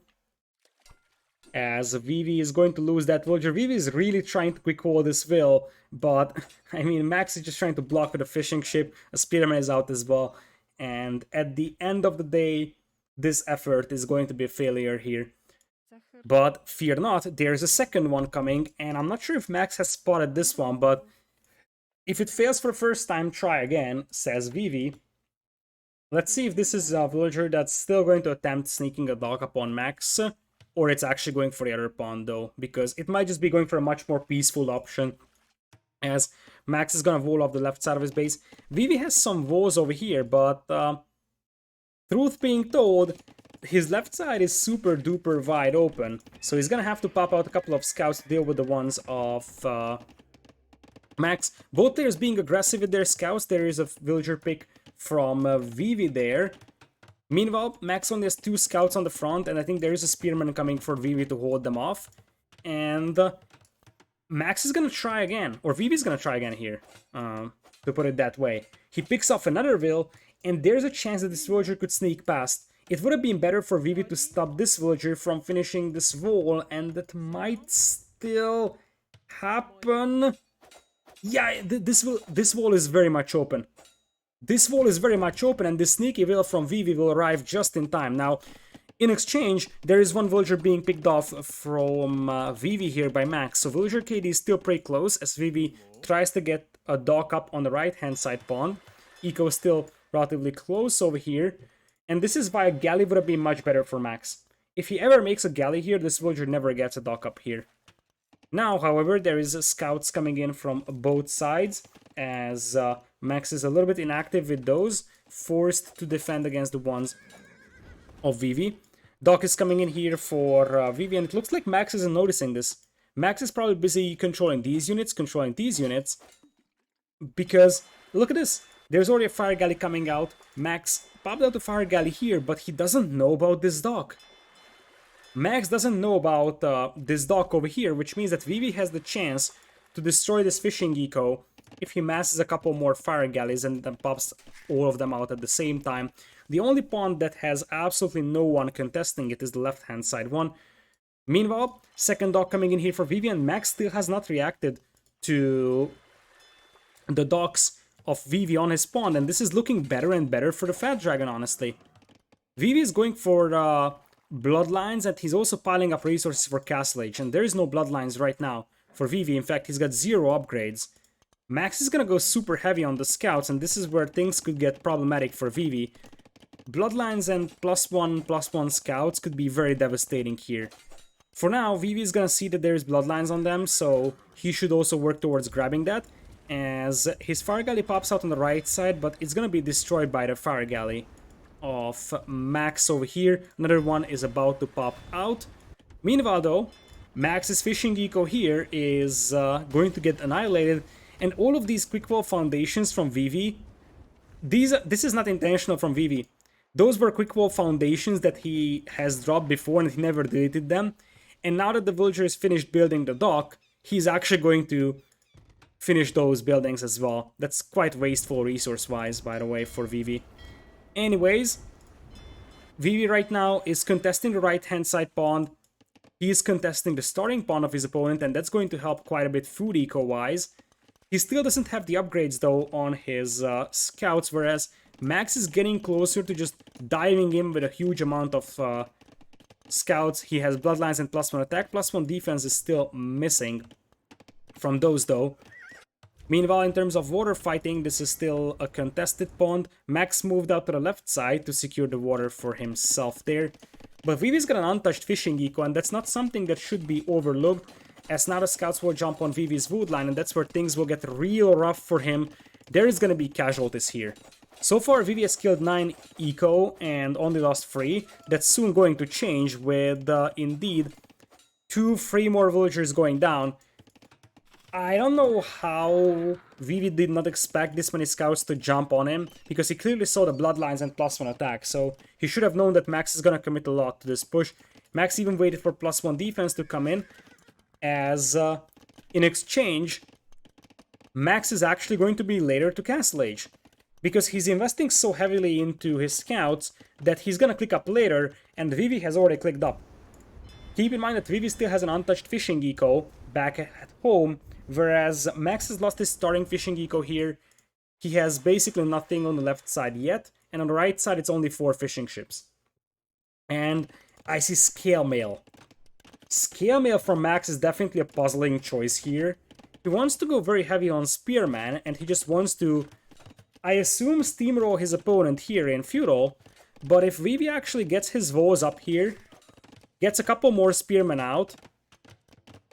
as Vivi is going to lose that villager. Vivi is really trying to quick wall this will, but I mean, Max is just trying to block with a fishing ship. A spearman is out as well, and at the end of the day, this effort is going to be a failure here. But fear not, there's a second one coming, and I'm not sure if Max has spotted this one, but if it fails for the first time, try again, says Vivi. Let's see if this is a villager that's still going to attempt sneaking a dog upon Max, or it's actually going for the other pawn though, because it might just be going for a much more peaceful option, as Max is gonna wall off the left side of his base. Vivi has some walls over here, but truth being told, his left side is super duper wide open, so he's gonna have to pop out a couple of scouts to deal with the ones of Max. Both players being aggressive with their scouts. There is a villager pick from Vivi there. Meanwhile, Max only has 2 scouts on the front, and I think there is a spearman coming for Vivi to hold them off. And Max is gonna try again, or Vivi's gonna try again here, to put it that way. He picks off another will, and there's a chance that this villager could sneak past. It would have been better for Vivi to stop this villager from finishing this wall, and that might still happen. Yeah, this wall is very much open. This wall is very much open, and this sneaky will from Vivi will arrive just in time. Now, in exchange, there is one villager being picked off from Vivi here by Max. So villager KD is still pretty close, as Vivi tries to get a dock up on the right-hand side pawn. Eco is still relatively close over here. And this is why a galley would have been much better for Max. If he ever makes a galley here, this villager never gets a dock up here. Now, however, there is scouts coming in from both sides, as Max is a little bit inactive with those, forced to defend against the ones of Vivi. Doc is coming in here for Vivi, and it looks like Max isn't noticing this. Max is probably busy controlling these units, because, look at this, there's already a fire galley coming out. Max popped out a fire galley here, but he doesn't know about this dock. Max doesn't know about this dock over here, which means that Vivi has the chance to destroy this fishing eco if he masses a couple more fire galleys and then pops all of them out at the same time. The only pawn that has absolutely no one contesting it is the left-hand side one. Meanwhile, second dock coming in here for Vivi, and Max still has not reacted to the docks of Vivi on his pawn, and this is looking better and better for the Fat Dragon, honestly. Vivi is going for bloodlines, and he's also piling up resources for Castle Age, and there is no bloodlines right now for Vivi. In fact, he's got 0 upgrades. Max is gonna go super heavy on the scouts, and this is where things could get problematic for Vivi. Bloodlines and +1/+1 scouts could be very devastating here. For now, Vivi is gonna see that there is bloodlines on them, so he should also work towards grabbing that, as his fire galley pops out on the right side, but it's gonna be destroyed by the fire galley of Max over here. Another one is about to pop out. Meanwhile though, Max's fishing eco here is going to get annihilated, and all of these quick wall foundations from Vivi, this is not intentional from Vivi. Those were quick wall foundations that he has dropped before and he never deleted them, and now that the villager is finished building the dock, he's actually going to finish those buildings as well. That's quite wasteful resource wise, by the way, for Vivi. Anyways, Vivi right now is contesting the right-hand side pawn. He is contesting the starting pawn of his opponent, and that's going to help quite a bit food eco-wise. He still doesn't have the upgrades, though, on his scouts, whereas Max is getting closer to just diving in with a huge amount of scouts. He has bloodlines and +1 attack. +1 defense is still missing from those, though. Meanwhile, in terms of water fighting, this is still a contested pond. Max moved out to the left side to secure the water for himself there. But Vivi's got an untouched fishing eco, and that's not something that should be overlooked, as now the scouts will jump on Vivi's wood line, and that's where things will get real rough for him. There is going to be casualties here. So far, Vivi has killed 9 eco and only lost 3. That's soon going to change with, indeed, 3 more villagers going down. I don't know how Vivi did not expect this many scouts to jump on him, because he clearly saw the bloodlines and +1 attack, so he should have known that Max is gonna commit a lot to this push. Max even waited for +1 defense to come in, as in exchange, Max is actually going to be later to Castle Age, because he's investing so heavily into his scouts that he's gonna click up later, and Vivi has already clicked up. Keep in mind that Vivi still has an untouched fishing eco back at home, whereas Max has lost his starting fishing eco here. He has basically nothing on the left side yet, and on the right side it's only 4 fishing ships. And I see Scale Mail. Scale Mail from Max is definitely a puzzling choice here. He wants to go very heavy on Spearman, and he just wants to, I assume, steamroll his opponent here in Feudal, but if Vivi actually gets his Woes up here, gets a couple more Spearmen out,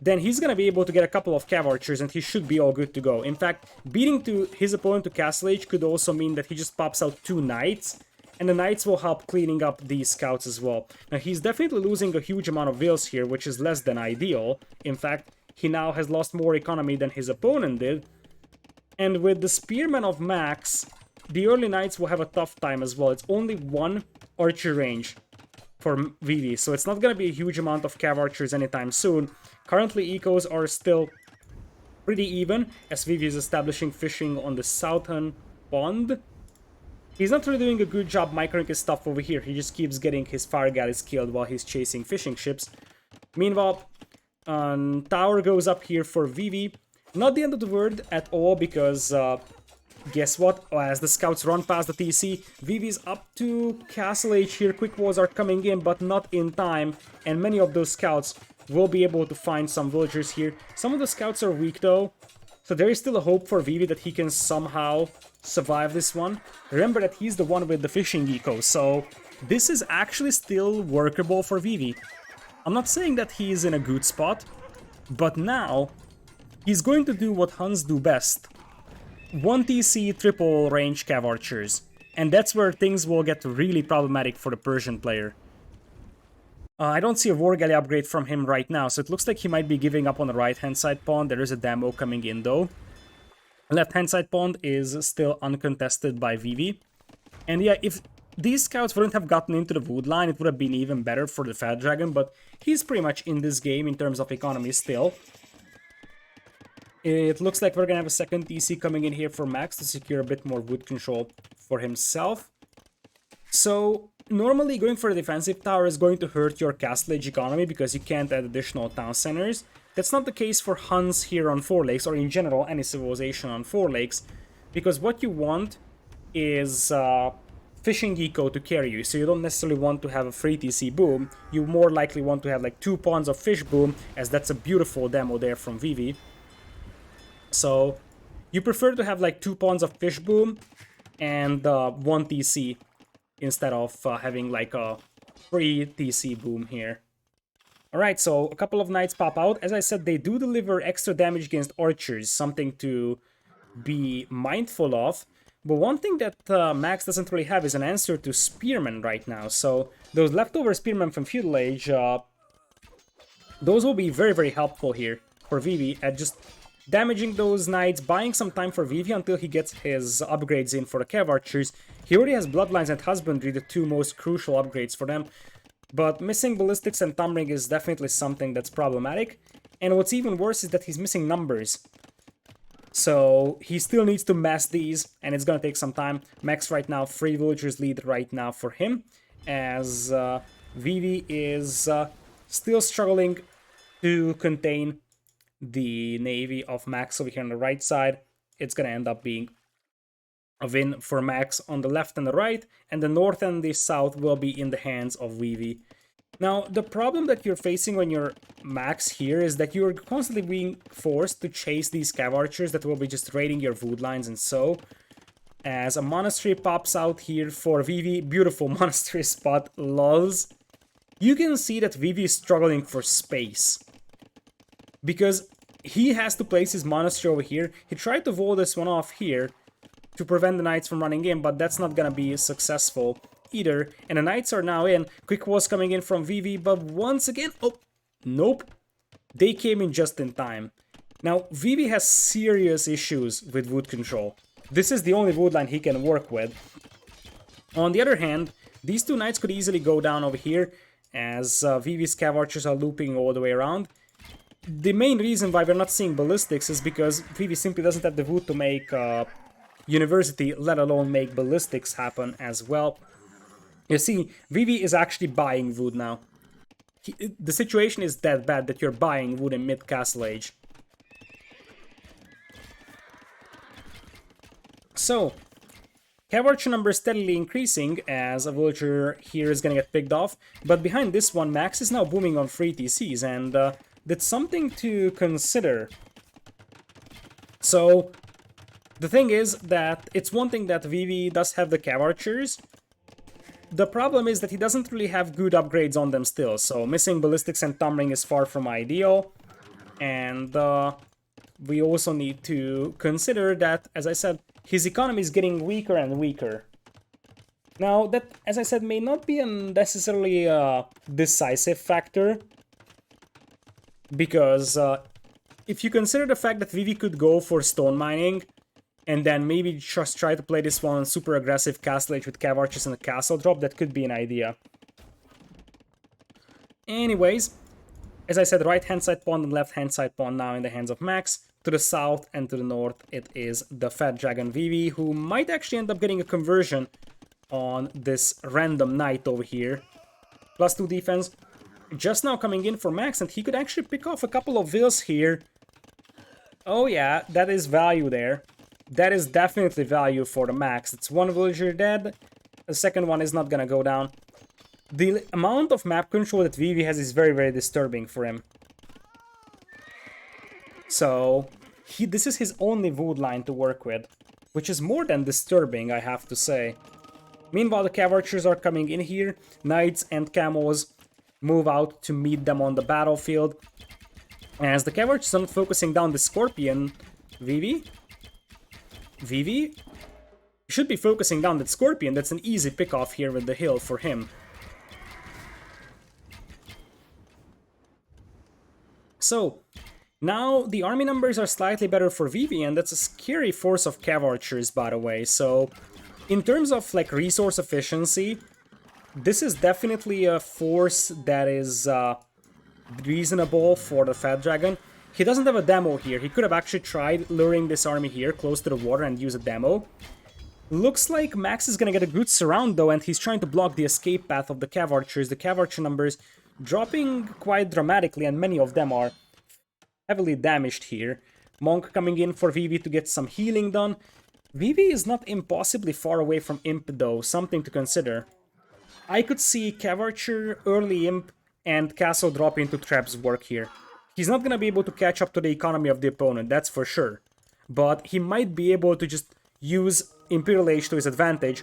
then he's gonna be able to get a couple of Cav Archers and he should be all good to go. In fact, beating to his opponent to Castle Age could also mean that he just pops out 2 Knights, and the Knights will help cleaning up these scouts as well. Now, he's definitely losing a huge amount of Wills here, which is less than ideal. In fact, he now has lost more economy than his opponent did. And with the Spearmen of Max, the early Knights will have a tough time as well. It's only 1 Archer range for Vivi, so it's not going to be a huge amount of Cav Archers anytime soon. Currently, ecos are still pretty even, as Vivi is establishing fishing on the southern pond. He's not really doing a good job microing his stuff over here. He just keeps getting his fire galleys killed while he's chasing fishing ships. Meanwhile, tower goes up here for Vivi. Not the end of the world at all, because guess what? As the scouts run past the TC, Vivi's up to Castle Age here. Quick walls are coming in, but not in time. And many of those scouts will be able to find some villagers here. Some of the scouts are weak though, so there is still a hope for Vivi that he can somehow survive this one. Remember that he's the one with the fishing eco, so this is actually still workable for Vivi. I'm not saying that he is in a good spot, but now he's going to do what Huns do best. 1 TC triple range Cav Archers, and that's where things will get really problematic for the Persian player. I don't see a War Galley upgrade from him right now, so it looks like he might be giving up on the right-hand side pond. There is a demo coming in though. Left-hand side pond is still uncontested by Vivi. And yeah, if these scouts wouldn't have gotten into the wood line, it would have been even better for the Fat Dragon, but he's pretty much in this game in terms of economy still. It looks like we're gonna have a second TC coming in here for Max to secure a bit more wood control for himself. So normally going for a defensive tower is going to hurt your Castle Age economy because you can't add additional town centers. That's not the case for Huns here on 4 Lakes, or in general any civilization on 4 Lakes, because what you want is fishing eco to carry you, so you don't necessarily want to have a free TC boom. You more likely want to have like 2 pawns of fish boom, as that's a beautiful demo there from Vivi. So you prefer to have like 2 pawns of fish boom and 1 TC instead of having like a free TC boom here. Alright, so a couple of knights pop out. As I said, they do deliver extra damage against archers, something to be mindful of. But one thing that Max doesn't really have is an answer to spearmen right now. So those leftover spearmen from Feudal Age, those will be very, very helpful here for Vivi at just damaging those knights, buying some time for Vivi until he gets his upgrades in for the Cav Archers. He already has Bloodlines and Husbandry, the 2 most crucial upgrades for them. But missing Ballistics and Thumbring is definitely something that's problematic. And what's even worse is that he's missing numbers. So he still needs to mass these, and it's gonna take some time. Max right now, 3 villagers lead right now for him, as Vivi is still struggling to contain the navy of Max over here on the right side. It's gonna end up being a win for Max on the left and the right, and the north and the south will be in the hands of Vivi. Now, the problem that you're facing when you're Max here is that you're constantly being forced to chase these Cav Archers that will be just raiding your wood lines, and so as a monastery pops out here for Vivi, beautiful monastery spot, lols, you can see that Vivi is struggling for space, because he has to place his monastery over here. He tried to wall this one off here to prevent the knights from running in, but that's not gonna be successful either. And the knights are now in. Quick walls coming in from Vivi, but once again, oh, nope. They came in just in time. Now, Vivi has serious issues with wood control. This is the only wood line he can work with. On the other hand, these 2 knights could easily go down over here, as Vivi's Cav Archers are looping all the way around. The main reason why we're not seeing ballistics is because Vivi simply doesn't have the wood to make University, let alone make ballistics happen as well. You see, Vivi is actually buying wood now. the situation is that bad that you're buying wood in mid-castle age. So, cavalry number is steadily increasing as a villager here is gonna get picked off, but behind this one, Max is now booming on 3 TCs, and that's something to consider. So, the thing is that it's one thing that Vivi does have the cavalchers. The problem is that he doesn't really have good upgrades on them still, so missing ballistics and tumbling is far from ideal, and we also need to consider that, as I said, his economy is getting weaker and weaker. Now, that, as I said, may not be necessarily a decisive factor, because if you consider the fact that Vivi could go for stone mining, and then maybe just try to play this one super aggressive castle age with cav archers and a castle drop, that could be an idea. Anyways, as I said, right hand side pawn and left hand side pawn now in the hands of Max. To the south and to the north, it is the Fat Dragon Vivi, who might actually end up getting a conversion on this random knight over here. +2 defense. Just now coming in for Max, and he could actually pick off a couple of vills here. Oh yeah, that is value there. That is definitely value for the Max. It's one villager dead. The second one is not gonna go down. The amount of map control that Vivi has is very, very disturbing for him. So, this is his only wood line to work with, which is more than disturbing, I have to say. Meanwhile, the cav archers are coming in here. Knights and camos move out to meet them on the battlefield. As the cav archers are not focusing down the Scorpion, Vivi should be focusing down that Scorpion. That's an easy pick-off here with the hill for him. So, now the army numbers are slightly better for Vivi, and that's a scary force of cav archers, by the way. So, in terms of like resource efficiency, this is definitely a force that is reasonable for the Fat Dragon. He doesn't have a demo here. He could have actually tried luring this army here close to the water and use a demo. Looks like Max is gonna get a good surround though, and he's trying to block the escape path of the cav archers. The cav archer numbers dropping quite dramatically, and many of them are heavily damaged here. Monk coming in for Vivi to get some healing done. Vivi is not impossibly far away from Imp though, something to consider. I could see cav archer, early Imp, and castle drop into traps work here. He's not gonna be able to catch up to the economy of the opponent, that's for sure. But he might be able to just use Imperial Age to his advantage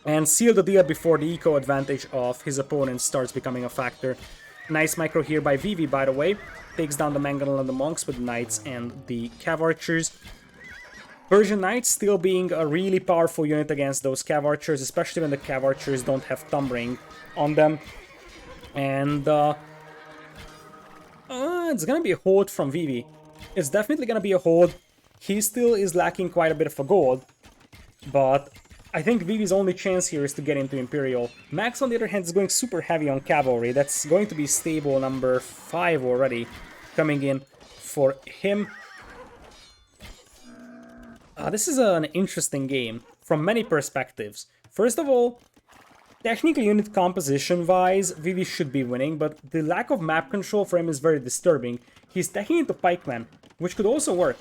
and seal the deal before the eco advantage of his opponent starts becoming a factor. Nice micro here by Vivi, by the way. Takes down the Mangonel and the Monks with the Knights and the Cav Archers. Persian Knights still being a really powerful unit against those Cav Archers, especially when the Cav Archers don't have Tumbling on them. And it's gonna be a hold from Vivi. It's definitely gonna be a hold. He still is lacking quite a bit of a gold, but I think Vivi's only chance here is to get into Imperial. Max, on the other hand, is going super heavy on Cavalry. That's going to be stable number 5 already coming in for him. This is an interesting game from many perspectives. First of all, technically unit composition-wise, Vivi should be winning, but the lack of map control for him is very disturbing. He's taking into Pikemen, which could also work.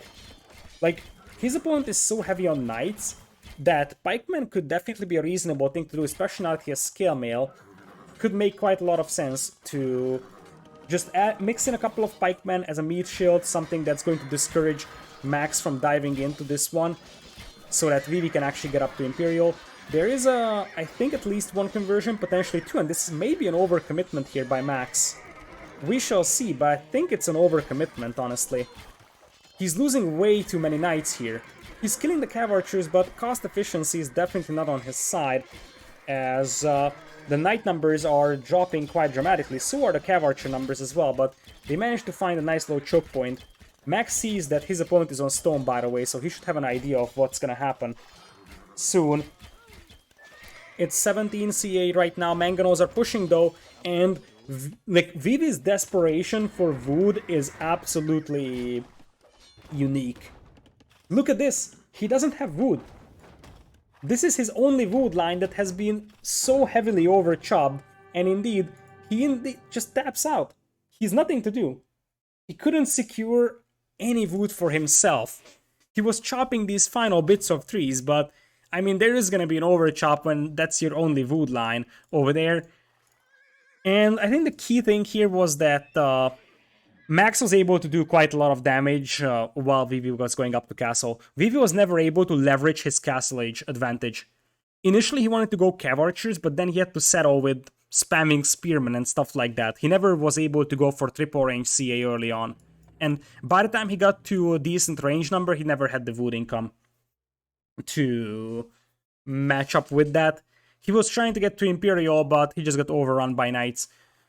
Like, his opponent is so heavy on Knights that Pikemen could definitely be a reasonable thing to do, especially now that he has Scale Mail. Could make quite a lot of sense to just mix in a couple of Pikemen as a meat shield, something that's going to discourage Max from diving into this one, so that Vivi can actually get up to Imperial. There is I think at least one conversion, potentially 2, and this is maybe an overcommitment here by Max. We shall see, but I think it's an overcommitment, honestly. He's losing way too many Knights here. He's killing the Cav Archers, but cost efficiency is definitely not on his side, as the Knight numbers are dropping quite dramatically. So are the Cav Archer numbers as well, but they managed to find a nice low choke point. Max sees that his opponent is on stone, by the way, so he should have an idea of what's gonna happen soon. It's 17 CA right now. Mangonels are pushing though, and like Vivi's desperation for wood is absolutely unique. Look at this. He doesn't have wood. This is his only wood line that has been so heavily overchopped, and indeed, he just taps out. He's nothing to do. He couldn't secure any wood for himself. He was chopping these final bits of trees, but I mean, there is gonna be an overchop when that's your only wood line over there. And I think the key thing here was that Max was able to do quite a lot of damage while Vivi was going up to castle. Vivi was never able to leverage his castle age advantage. Initially, he wanted to go cav archers, but then he had to settle with spamming spearmen and stuff like that. He never was able to go for triple range CA early on. And by the time he got to a decent range number, he never had the wood income to match up with that. He was trying to get to Imperial, but he just got overrun by knights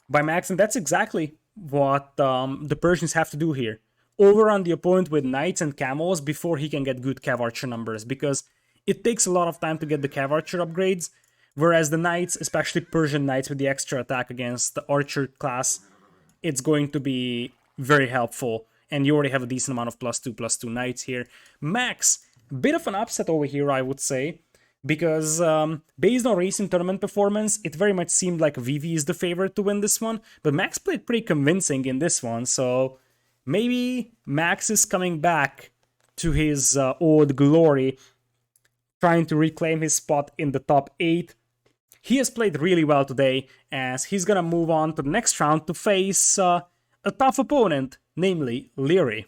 by Max, and that's exactly what the Persians have to do here. Overrun the opponent with knights and camels before he can get good cav archer numbers, because it takes a lot of time to get the cav archer upgrades, whereas the knights, especially Persian knights with the extra attack against the archer class, it's going to be very helpful, and you already have a decent amount of +2/+2 knights here. Max, bit of an upset over here, I would say, because based on recent tournament performance, it very much seemed like Vivi is the favorite to win this one, but Max played pretty convincing in this one, so maybe Max is coming back to his old glory, trying to reclaim his spot in the top 8. He has played really well today, as he's gonna move on to the next round to face a tough opponent, namely Leary.